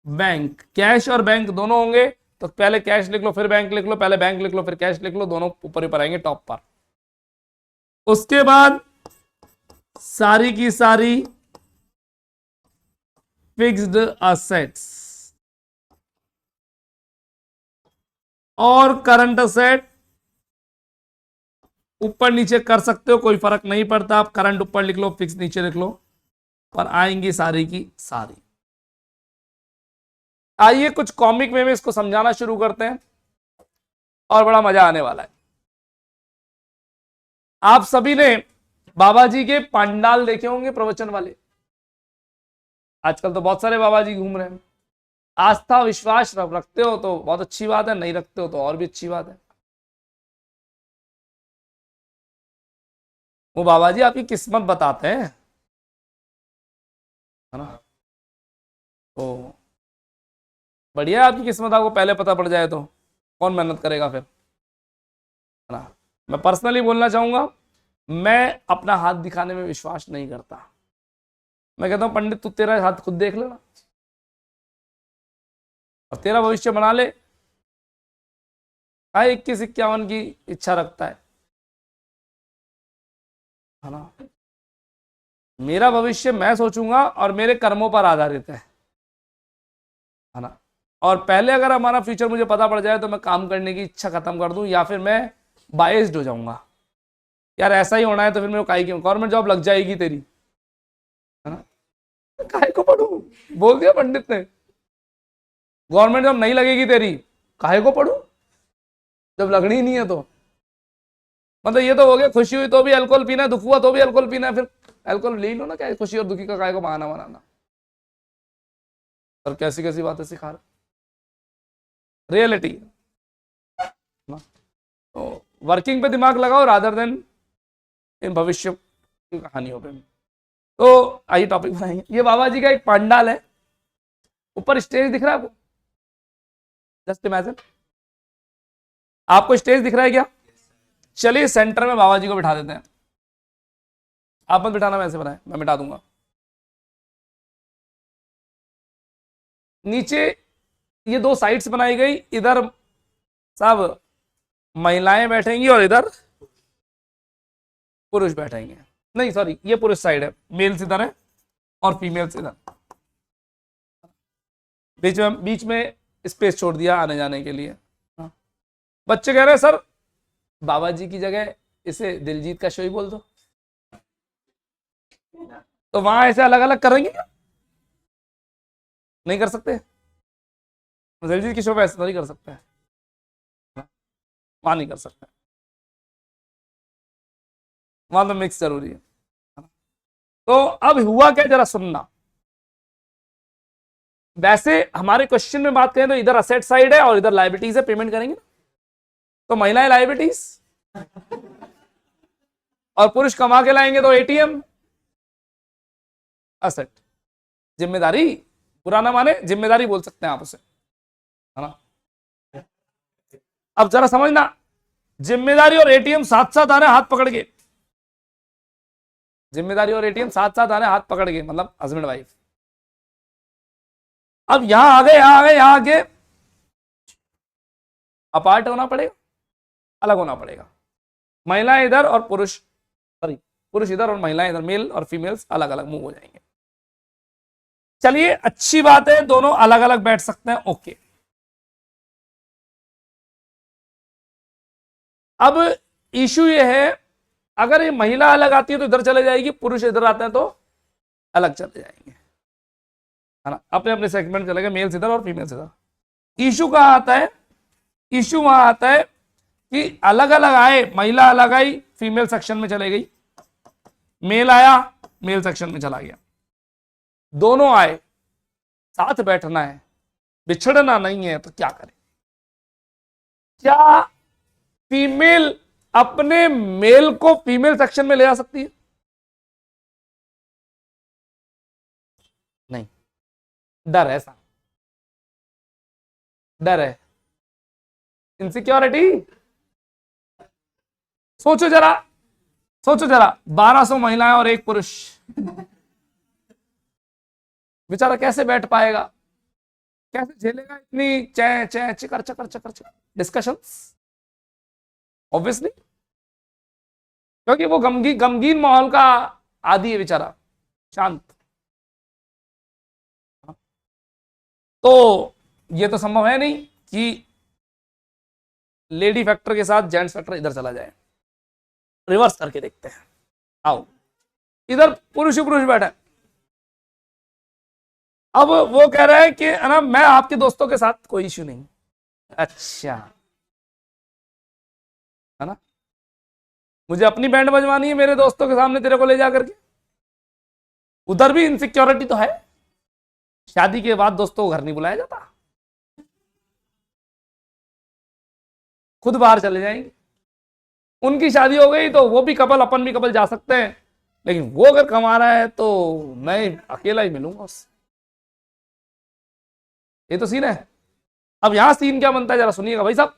बैंक। कैश और बैंक दोनों होंगे तो पहले कैश लिख लो फिर बैंक लिख लो, पहले बैंक लिख लो फिर कैश लिख लो, दोनों ऊपर ऊपर आएंगे टॉप पर। उसके बाद सारी की सारी फिक्स्ड असेट्स और करंट असेट ऊपर नीचे कर सकते हो, कोई फर्क नहीं पड़ता, आप करंट ऊपर लिख लो फिक्स नीचे लिख लो, और आएंगी सारी की सारी। आइए कुछ कॉमिक वे में इसको समझाना शुरू करते हैं और बड़ा मजा आने वाला है। आप सभी ने बाबा जी के पंडाल देखे होंगे प्रवचन वाले, आजकल तो बहुत सारे बाबा जी घूम रहे हैं। आस्था विश्वास रखते हो तो बहुत अच्छी बात है, नहीं रखते हो तो और भी अच्छी बात है। वो बाबा जी आपकी किस्मत बताते हैं, है ना, तो बढ़िया आपकी किस्मत आपको पहले पता पड़ जाए तो कौन मेहनत करेगा फिर, है ना। मैं पर्सनली बोलना चाहूंगा, मैं अपना हाथ दिखाने में विश्वास नहीं करता। मैं कहता हूं पंडित तू तेरा हाथ खुद देख लेना और तेरा भविष्य बना ले। 21-51 की इच्छा रखता है ना। मेरा भविष्य मैं सोचूंगा और मेरे कर्मों पर आधारित है ना। और पहले अगर हमारा फ्यूचर मुझे पता पड़ जाए तो मैं काम करने की इच्छा खत्म कर दूं, या फिर मैं बायस्ड हो जाऊंगा, यार ऐसा ही होना है तो फिर मेरे काहे क्यों, गवर्नमेंट जॉब लग जाएगी तेरी, है ना, काहे को पढ़ूं, बोल दिया पंडित ने, गवर्नमेंट जॉब नहीं लगेगी तेरी, काहे को पढ़ूं जब लगनी ही नहीं है तो। मतलब ये तो हो गया, खुशी हुई तो भी अल्कोहल पीना है, दुख हुआ तो भी अल्कोहल पीना है, फिर अल्कोहल ले लो ना, क्या खुशी और दुखी का काहे को बहाना बनाना। और कैसी कैसी बातें सिखा रहे। रियलिटी। तो वर्किंग पे दिमाग लगाओ रादर देन इन भविष्य की कहानियों पे। तो आइए टॉपिक बनाएंगे। ये बाबा जी का एक पंडाल है, ऊपर स्टेज दिख रहा है आपको? जस्ट इमेजिन, आपको स्टेज दिख रहा है क्या? चलिए सेंटर में बाबा जी को बिठा देते हैं। आप मत बिठाना, मैं ऐसे बनाए, मैं बिठा दूंगा। नीचे ये दो साइड्स बनाई गई, इधर सब महिलाएं बैठेंगी और इधर पुरुष बैठेंगे। नहीं सॉरी, ये पुरुष साइड है, मेल्स इधर है और फीमेल्स इधर। बीच में स्पेस छोड़ दिया आने जाने के लिए। हाँ। बच्चे कह रहे हैं सर बाबा जी की जगह इसे दिलजीत का शो ही बोल दो। तो वहां ऐसे अलग अलग करेंगे क्या? नहीं कर सकते? दिलजीत की शो पे ऐसे तो नहीं कर सकते, वहां नहीं कर सकते, वहां तो मिक्स जरूरी है। तो अब हुआ क्या, जरा सुनना। वैसे हमारे क्वेश्चन में बात करें तो इधर असेट साइड है और इधर लायबिलिटीज है, पेमेंट करेंगे ना, तो महिलाएं लायबिलिटीज और पुरुष कमा के लाएंगे तो एटीएम असेट। जिम्मेदारी बुरा ना माने, जिम्मेदारी बोल सकते हैं आप उसे, है ना। अब जरा समझना, जिम्मेदारी और एटीएम साथ साथ आ रहे हैं हाथ पकड़ के। जिम्मेदारी और एटीएम साथ साथ आ रहे हैं हाथ पकड़ के, मतलब हस्बैंड वाइफ। अब यहां आ गए, यहां आ गए, यहां आके अपार्ट होना पड़ेगा, अलग होना पड़ेगा। महिलाएं इधर और पुरुष, सॉरी पुरुष इधर और महिलाएं इधर, मेल और फीमेल्स अलग अलग मूव हो जाएंगे। चलिए अच्छी बात है, दोनों अलग अलग बैठ सकते हैं, ओके। अब इशू ये है, अगर ये महिला अलग आती है तो इधर चले जाएगी, पुरुष इधर आते हैं तो अलग चले जाएंगे, है ना, अपने अपने सेगमेंट चले गए, मेल्स इधर और फीमेल्स इधर। इशू कहां आता है? इशू वहां आता है कि अलग अलग आए, महिला अलग आई फीमेल सेक्शन में चले गई, मेल आया मेल सेक्शन में चला गया। दोनों आए, साथ बैठना है, बिछड़ना नहीं है, तो क्या करें? क्या फीमेल अपने मेल को फीमेल सेक्शन में ले आ सकती है? नहीं, डर है, ऐसा डर है, इनसिक्योरिटी। सोचो जरा, सोचो जरा, 1200 महिलाएं और एक पुरुष, बेचारा कैसे बैठ पाएगा, कैसे झेलेगा इतनी चे चे चिकर चकर चकर चकर डिस्कशंस? ऑब्वियसली, क्योंकि वो गमगीन माहौल का आदी है बेचारा, शांत। तो ये तो संभव है नहीं कि लेडी फैक्टर के साथ जेंट्स फैक्टर इधर चला जाए। रिवर्स करके देखते हैं, आओ। इधर पुरुष ही पुरुष बैठा है, अब वो कह रहा है कि ना मैं आपके दोस्तों के साथ कोई इश्यू नहीं। अच्छा, है ना, मुझे अपनी बैंड बजवानी है मेरे दोस्तों के सामने तेरे को ले जा करके। उधर भी इनसिक्योरिटी तो है, शादी के बाद दोस्तों को घर नहीं बुलाया जाता, खुद बाहर चले जाएंगे। उनकी शादी हो गई तो वो भी कपल, अपन भी कपल जा सकते हैं, लेकिन वो अगर कमा रहा है तो मैं अकेला ही मिलूंगा उससे। ये तो सीन है। अब यहां सीन क्या बनता है जरा सुनिएगा भाई साहब,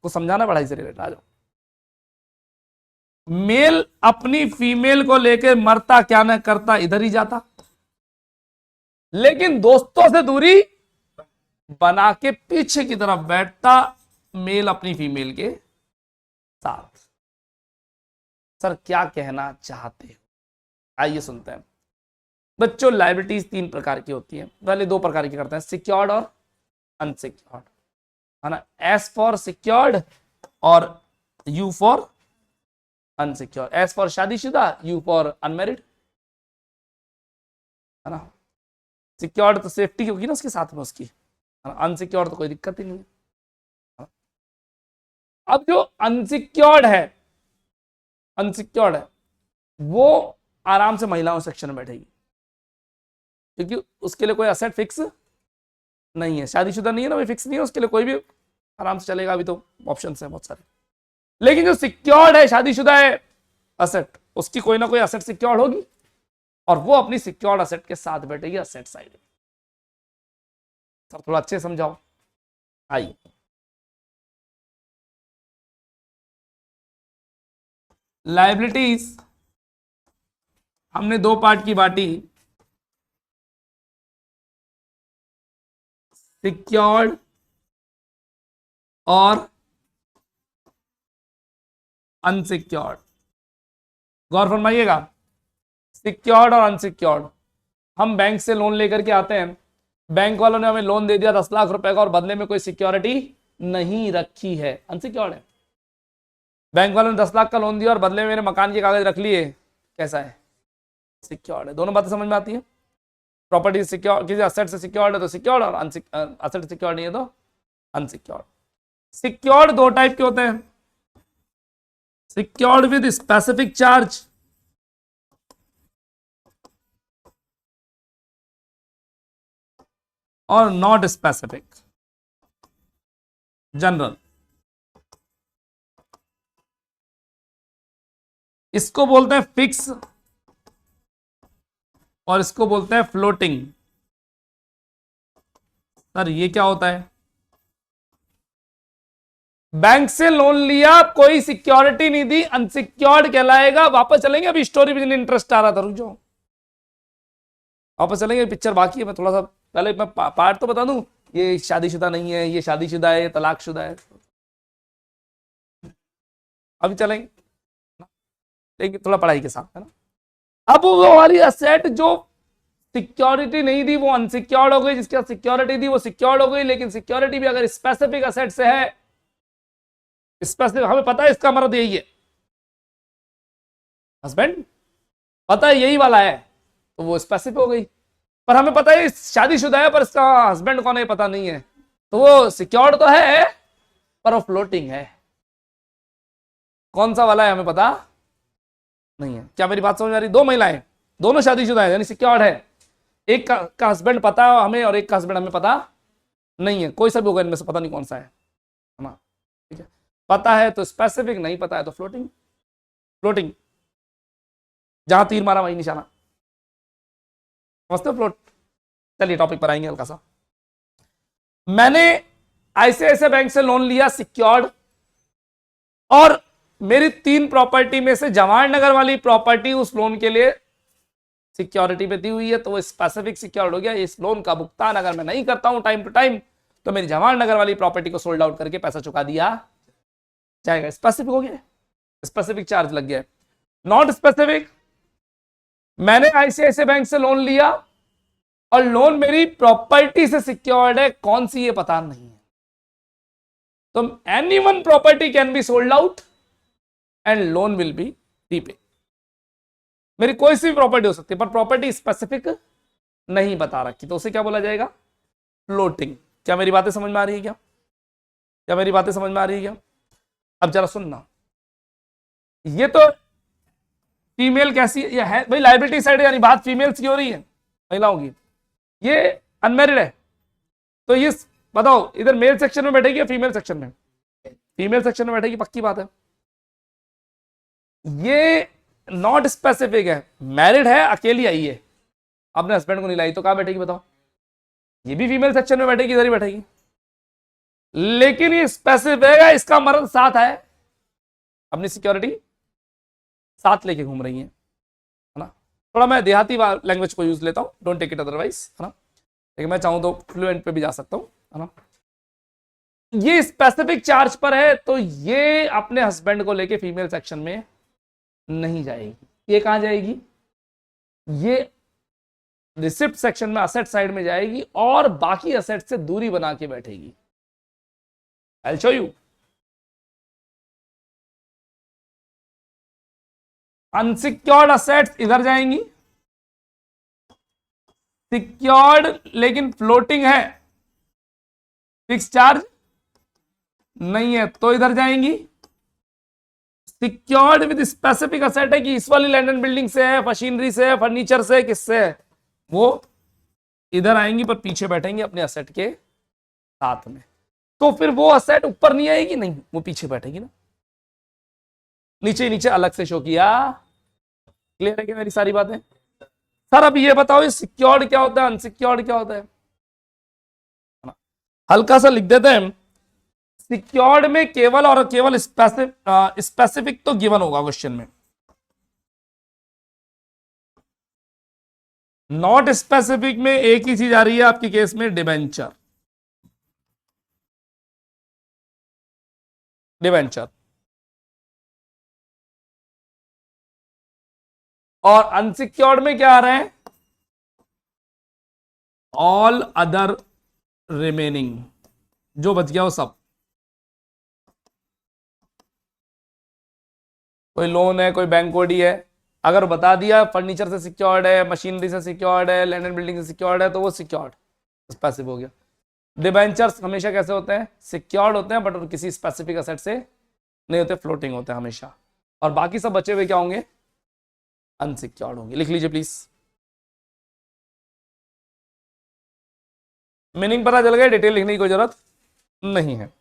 को समझाना पढ़ाई से रिलेटेड। आ जाओ। मेल अपनी फीमेल को लेकर मरता क्या न करता, इधर ही जाता, लेकिन दोस्तों से दूरी बना के पीछे की तरफ बैठता मेल अपनी फीमेल के साथ। सर क्या कहना चाहते हो, आइए सुनते हैं। बच्चों लायबिलिटीज 3 प्रकार की होती है, पहले 2 प्रकार की करते हैं, सिक्योर्ड और अनसिक्योर्ड, है ना। एस फॉर सिक्योर्ड और you for unsecured. S for शादीशुदा, यू फॉर अनमैरिड, है ना। सिक्योर्ड तो सेफ्टी होगी ना उसके साथ में उसकी, अनसिक्योर्ड तो कोई दिक्कत ही नहीं है। अब जो अनसिक्योर्ड है, अनसिक्योर्ड है वो आराम से महिलाओं सेक्शन में बैठेगी, क्योंकि उसके लिए कोई असेट फिक्स नहीं है, शादीशुदा नहीं है ना, फिक्स नहीं है उसके लिए, कोई भी आराम से चलेगा, अभी तो ऑप्शन है बहुत सारे। लेकिन जो सिक्योर्ड है, शादीशुदा है असेट, उसकी कोई ना कोई असेट सिक्योर्ड होगी और वो अपनी सिक्योर्ड असेट के साथ बैठेगी असेट साइड में। सर थोड़ा अच्छे समझाओ। आइए लायबिलिटीज हमने दो पार्ट की बांटी, सिक्योर्ड और अनसिक्योर्ड। गौर फरमाइएगा, सिक्योर्ड और अनसिक्योर्ड। हम बैंक से लोन लेकर के आते हैं, बैंक वालों ने हमें लोन दे दिया 10 लाख रुपए का और बदले में कोई सिक्योरिटी नहीं रखी है, अनसिक्योर्ड है। बैंक वालों ने 10 लाख का लोन दिया और बदले में मेरे मकान के कागज रख लिए, कैसा है? सिक्योर्ड है। दोनों बातें समझ में आती है। प्रॉपर्टी सिक्योर, किसी असेट से सिक्योर्ड है तो सिक्योर्ड, और असेट सिक्योर्ड नहीं है तो अनसिक्योर्ड। सिक्योर्ड दो टाइप के होते हैं, सिक्योर्ड विद स्पेसिफिक चार्ज और नॉट स्पेसिफिक, जनरल। इसको बोलते हैं फिक्स और इसको बोलते हैं फ्लोटिंग। सर ये क्या होता है? बैंक से लोन लिया, कोई सिक्योरिटी नहीं दी, अनसिक्योर्ड कहलाएगा। वापस चलेंगे, अभी स्टोरी में इंटरेस्ट आ रहा था, रुक जाओ, वापस चलेंगे, पिक्चर बाकी है। मैं थोड़ा सा पहले मैं पार्ट तो बता दूं, ये शादीशुदा नहीं है, ये शादीशुदा है, तलाकशुदा है, अभी चलेंगे लेकिन थोड़ा पढ़ाई के साथ, है ना। अब वो वाली असेट जो सिक्योरिटी नहीं दी वो अनसिक्योर्ड हो गई, जिसके सिक्योरिटी दी वो सिक्योर्ड हो गई। लेकिन सिक्योरिटी भी अगर स्पेसिफिक असेट से है, स्पेसिफिक, हमें पता है इसका मर्द यही है, हस्बैंड पता है यही वाला है, तो वो स्पेसिफिक हो गई। पर हमें पता है शादीशुदा है पर इसका हस्बैंड कौन है पता नहीं है, तो वो सिक्योर्ड तो है पर वो फ्लोटिंग है। कौन सा वाला है हमें पता नहीं है। क्या मेरी बात समझ में आ रही? दो महिलाएं, दोनों शादीशुदा है, यानी सिक्योर्ड है। एक का हस्बैंड पता है हमें और एक का हस्बैंड हमें पता नहीं है, कोई सा भी होगा इनमें से, पता नहीं कौन सा है ना। ठीक है, पता है तो स्पेसिफिक, नहीं पता है तो फ्लोटिंग। फ्लोटिंग जहां तीर मारा वही निशाना, समझते हो फ्लोट? चलिए टॉपिक पर आएंगे हल्का सा। मैंने आईसीआईसीआई बैंक से लोन लिया सिक्योर्ड, और मेरी 3 प्रॉपर्टी में से जवाहर वाली प्रॉपर्टी उस लोन के लिए सिक्योरिटी पे दी हुई है, तो वो स्पेसिफिक सिक्योर्ड हो गया। इस लोन का भुगतान अगर मैं नहीं करता हूं टाइम टू टाइम, तो मेरी जवाहर वाली प्रॉपर्टी को सोल्ड आउट करके पैसा चुका दिया जाएगा। स्पेसिफिक हो गया, स्पेसिफिक चार्ज लग गया। नॉट स्पेसिफिक, मैंने आईसीआईसीआई बैंक से लोन लिया और लोन मेरी प्रॉपर्टी से सिक्योर्ड है, कौन सी ये पता नहीं है, तो any one property can be sold out and loan will be repay. मेरी कोई सी भी प्रॉपर्टी हो सकती है पर प्रॉपर्टी स्पेसिफिक नहीं बता रखी, तो उसे क्या बोला जाएगा? फ्लोटिंग। क्या मेरी बातें समझ में आ रही है? क्या मेरी बातें समझ में आ रही है क्या? अब जरा सुनना, ये तो फीमेल कैसी है भाई, लाइबिलिटी साइड, यानी बात फीमेल्स की हो रही है, महिलाओं की। ये अनमैरिड है, तो ये बताओ इधर मेल सेक्शन में बैठेगी या फीमेल सेक्शन में? फीमेल सेक्शन में बैठेगी, पक्की बात है। ये नॉट स्पेसिफिक है, मैरिड है, अकेली आई है, अपने हस्बैंड को नहीं लाई, तो कहां बैठेगी बताओ? ये भी फीमेल सेक्शन में बैठेगी, इधर ही बैठेगी। लेकिन ये स्पेसिफिक है, इसका मर्द साथ है, अपनी सिक्योरिटी साथ लेके घूम रही है ना। थोड़ा मैं देहाती लैंग्वेज को यूज लेता हूं, डोंट टेक इट अदरवाइज, है ना। लेकिन मैं चाहूं तो फ्लुएंट पे भी जा सकता हूं, है ना। ये स्पेसिफिक चार्ज पर है, तो ये अपने हस्बैंड को लेके फीमेल सेक्शन में नहीं जाएगी। ये कहां जाएगी? ये रिसिप्ट सेक्शन में असेट साइड में जाएगी और बाकी असेट से दूरी बना के बैठेगी। I will show you. Unsecured assets इधर जाएंगी, सिक्योर्ड लेकिन फ्लोटिंग है, फिक्स चार्ज नहीं है, तो इधर जाएंगी। सिक्योर्ड विद स्पेसिफिक असेट है कि इस वाली लैंड एंड बिल्डिंग से है, मशीनरी से है, फर्नीचर से, किससे है, वो इधर आएंगी पर पीछे बैठेंगे अपने असेट के साथ में। तो फिर वो असेट ऊपर नहीं आएगी, नहीं, वो पीछे बैठेगी ना, नीचे नीचे अलग से शो किया। क्लियर है क्या मेरी सारी बातें? सर अब ये बताओ, ये सिक्योर्ड क्या होता है, अनसिक्योर्ड क्या होता है? हल्का सा लिख देते हैं। सिक्योर्ड में केवल और केवल स्पेसिफिक तो गिवन होगा क्वेश्चन में, नॉट स्पेसिफिक में एक ही चीज आ रही है आपके केस में, डिबेंचर। डिबेंचर और अनसिक्योर्ड में क्या आ रहा है? ऑल अदर रिमेनिंग, जो बच गया वो सब। कोई लोन है, कोई बैंक ओडी है, अगर बता दिया फर्नीचर से सिक्योर्ड है, मशीनरी से सिक्योर्ड है, लैंड एंड बिल्डिंग से सिक्योर्ड है, तो वो सिक्योर्ड पैसिव हो गया। डिबेंचर्स हमेशा कैसे होते हैं? सिक्योर्ड होते हैं, बट किसी स्पेसिफिक असेट से नहीं होते, फ्लोटिंग होते हैं हमेशा। और बाकी सब बचे हुए क्या होंगे? अनसिक्योर्ड होंगे। लिख लीजिए प्लीज। मीनिंग पता चल गया, डिटेल लिखने की कोई जरूरत नहीं है।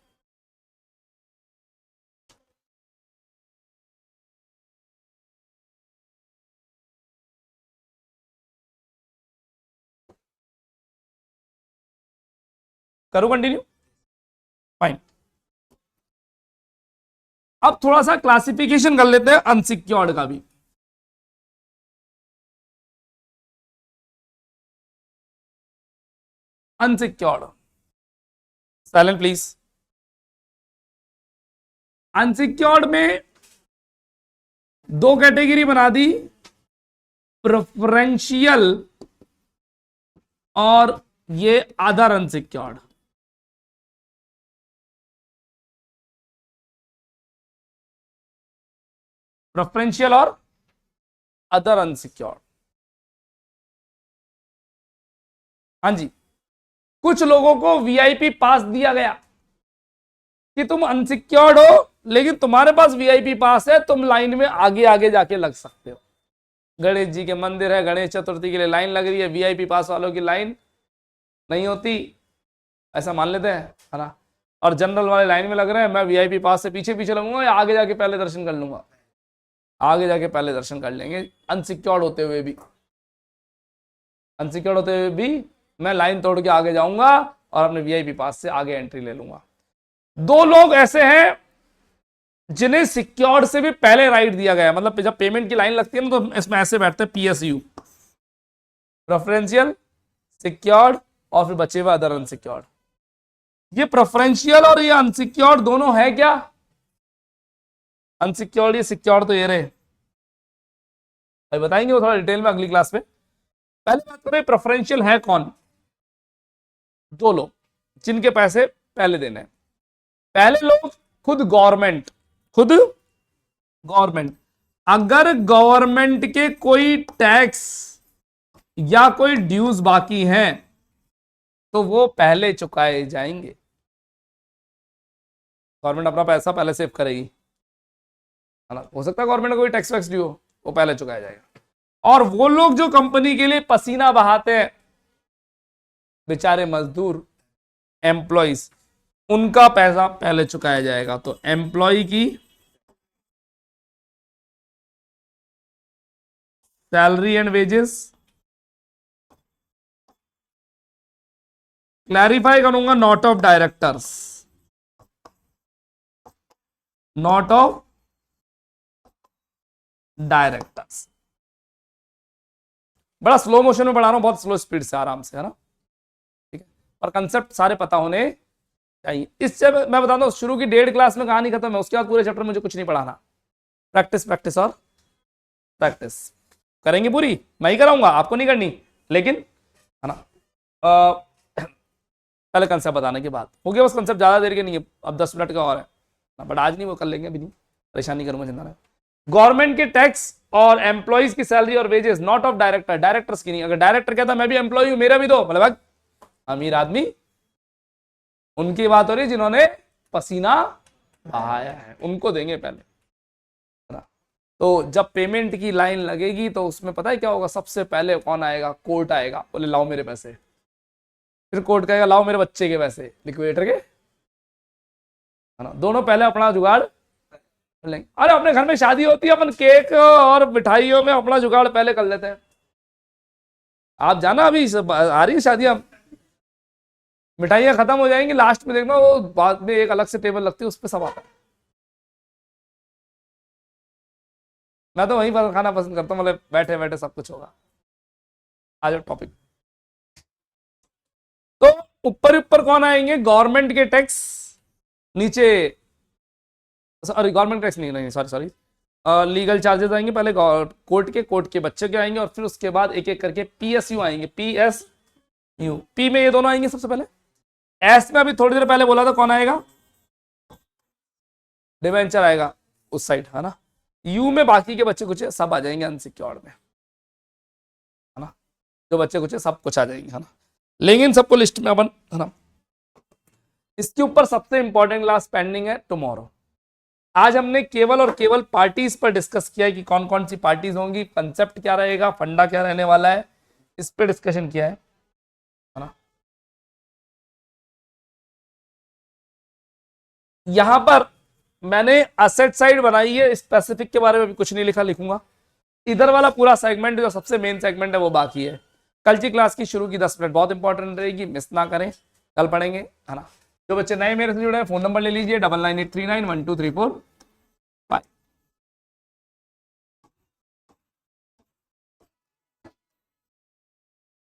करूं कंटिन्यू? फाइन। अब थोड़ा सा क्लासिफिकेशन कर लेते हैं अनसिक्योर्ड का भी। Unsecured, silent please. अनसिक्योर्ड में दो कैटेगरी बना दी, प्रेफरेंशियल और ये अदर अनसिक्योर्ड। प्रेफरेंशियल और अदर अनसिक्योर्ड। हाँ जी, कुछ लोगों को वीआईपी पास दिया गया कि तुम अनसिक्योर्ड हो लेकिन तुम्हारे पास वीआईपी पास है, तुम लाइन में आगे आगे जाके लग सकते हो। गणेश जी के मंदिर है, गणेश चतुर्थी के लिए लाइन लग रही है, वीआईपी पास वालों की लाइन नहीं होती, ऐसा मान लेते हैं, है ना। और जनरल वाले लाइन में लग रहे हैं, मैं वीआईपी पास से पीछे पीछे लगूंगा या आगे जाके पहले दर्शन कर लूंगा, आगे जाके पहले दर्शन कर लेंगे। अनसिक्योर्ड होते हुए भी, अनसिक्योर्ड होते हुए भी मैं लाइन तोड़ के आगे जाऊंगा और अपने वीआईपी पास से आगे एंट्री ले लूंगा। दो लोग ऐसे हैं जिन्हें सिक्योर्ड से भी पहले राइट दिया गया, मतलब जब पेमेंट की लाइन लगती है ना तो इसमें ऐसे बैठते हैं, पीएसयू, प्रेफरेंशियल, सिक्योर्ड और फिर बचे हुए अदर अनसिक्योर्ड। ये प्रेफरेंशियल और ये अनसिक्योर्ड दोनों है क्या? अनसिक्योर्ड ये सिक्योर्ड तो ये रहे, अभी बताएंगे वो थोड़ा डिटेल में अगली क्लास में। पहले बात करें प्रेफरेंशियल है कौन? दो लोग जिनके पैसे पहले देने हैं। पहले लोग खुद गवर्नमेंट, खुद गवर्नमेंट। अगर गवर्नमेंट के कोई टैक्स या कोई ड्यूज बाकी हैं तो वो पहले चुकाए जाएंगे। गवर्नमेंट अपना पैसा पहले सेव करेगी, है ना। हो सकता है गवर्नमेंट को कोई टैक्स वैक्स ड्यू हो, वो पहले चुकाया जाएगा। और वो लोग जो कंपनी के लिए पसीना बहाते हैं, बेचारे मजदूर, एम्प्लॉइज, उनका पैसा पहले चुकाया जाएगा। तो एम्प्लॉय की सैलरी एंड वेजेस, क्लैरिफाई करूंगा, not of directors, not of directors. बड़ा स्लो मोशन में पढ़ा रहा हूं, बहुत स्लो स्पीड से, आराम से, है ना, ठीक है। और कंसेप्ट सारे पता होने चाहिए। इससे मैं बताता हूं, शुरू की 1.5 क्लास में कहानी खत्म है, उसके बाद पूरे चैप्टर मुझे कुछ नहीं पढ़ाना। प्रैक्टिस प्रैक्टिस और प्रैक्टिस करेंगे पूरी, मैं ही कराऊंगा, आपको नहीं करनी, लेकिन, है ना। पहले कंसेप्ट बताने के बाद हो गया, बस कंसेप्ट ज्यादा देर के नहीं है, अब 10 मिनट का और है, बट आज नहीं, वो कर लेंगे, अभी नहीं, परेशानी करूंगा जिंदा। गवर्नमेंट के टैक्स और एम्प्लॉइज की सैलरी और wages, not of director, directors की नहीं। अगर डायरेक्टर कहता मैं भी एम्प्लॉय हूं, मेरा भी दो, मतलब अमीर आदमी, उनकी बात हो रही जिन्होंने पसीना बहाया है, उनको देंगे पहले, है ना। तो जब पेमेंट की लाइन लगेगी तो उसमें पता है क्या होगा? सबसे पहले कौन आएगा? कोर्ट आएगा, बोले लाओ मेरे पैसे। फिर कोर्ट कहेगा लाओ मेरे बच्चे के पैसे, लिक्विडेटर के, है ना, दोनों पहले अपना जुगाड़ कर लेंगे। अरे अपने घर में शादी होती है, अपन केक और मिठाइयों में अपना जुगाड़ पहले कर लेते हैं। आप जाना, अभी आ रही है शादियां, मिठाइयाँ खत्म हो जाएंगी, लास्ट में देखना वो बाद में एक अलग से टेबल लगती है, उस पर सब आता है। मैं तो वहीं पर खाना पसंद करता हूँ, मतलब बैठे बैठे सब कुछ होगा। आ जाओ टॉपिक। तो ऊपर ऊपर कौन आएंगे, गवर्नमेंट के टैक्स, नीचे सॉरी गवर्नमेंट टैक्स नहीं, नहीं सॉरी सॉरी, लीगल चार्जेस आएंगे पहले कोर्ट के बच्चे के आएंगे, और फिर उसके बाद एक एक करके पीएसयू आएंगे, पीएसयू, पी में ये दोनों आएंगे सबसे पहले। एस में अभी थोड़ी देर पहले बोला था कौन आएगा, डिवेंचर आएगा उस साइड, है ना। यू में बाकी के बच्चे कुछ सब आ जाएंगे अनसिक्योर्ड में, है ना, जो बच्चे कुछ सब कुछ आ जाएंगे, है ना, लेंगे इन सबको लिस्ट में अपन, है ना। इसके ऊपर सबसे इंपॉर्टेंट क्लास पेंडिंग है टुमारो। आज हमने केवल और केवल पार्टीज पर डिस्कस किया है कि कौन कौन सी पार्टीज होंगी, कंसेप्ट क्या रहेगा, फंडा क्या रहने वाला है, इस पे डिस्कशन किया है ना। यहां पर मैंने असेट साइड बनाई है, स्पेसिफिक के बारे में भी कुछ नहीं लिखा, लिखूंगा। इधर वाला पूरा सेगमेंट जो सबसे मेन सेगमेंट है वो बाकी है। कल की क्लास की शुरू की 10 मिनट बहुत इंपॉर्टेंट रहेगी, मिस ना करें, कल पढ़ेंगे, है ना। जो बच्चे नए मेरे से जुड़े हैं फोन नंबर ले लीजिए 9983912345।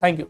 Thank you.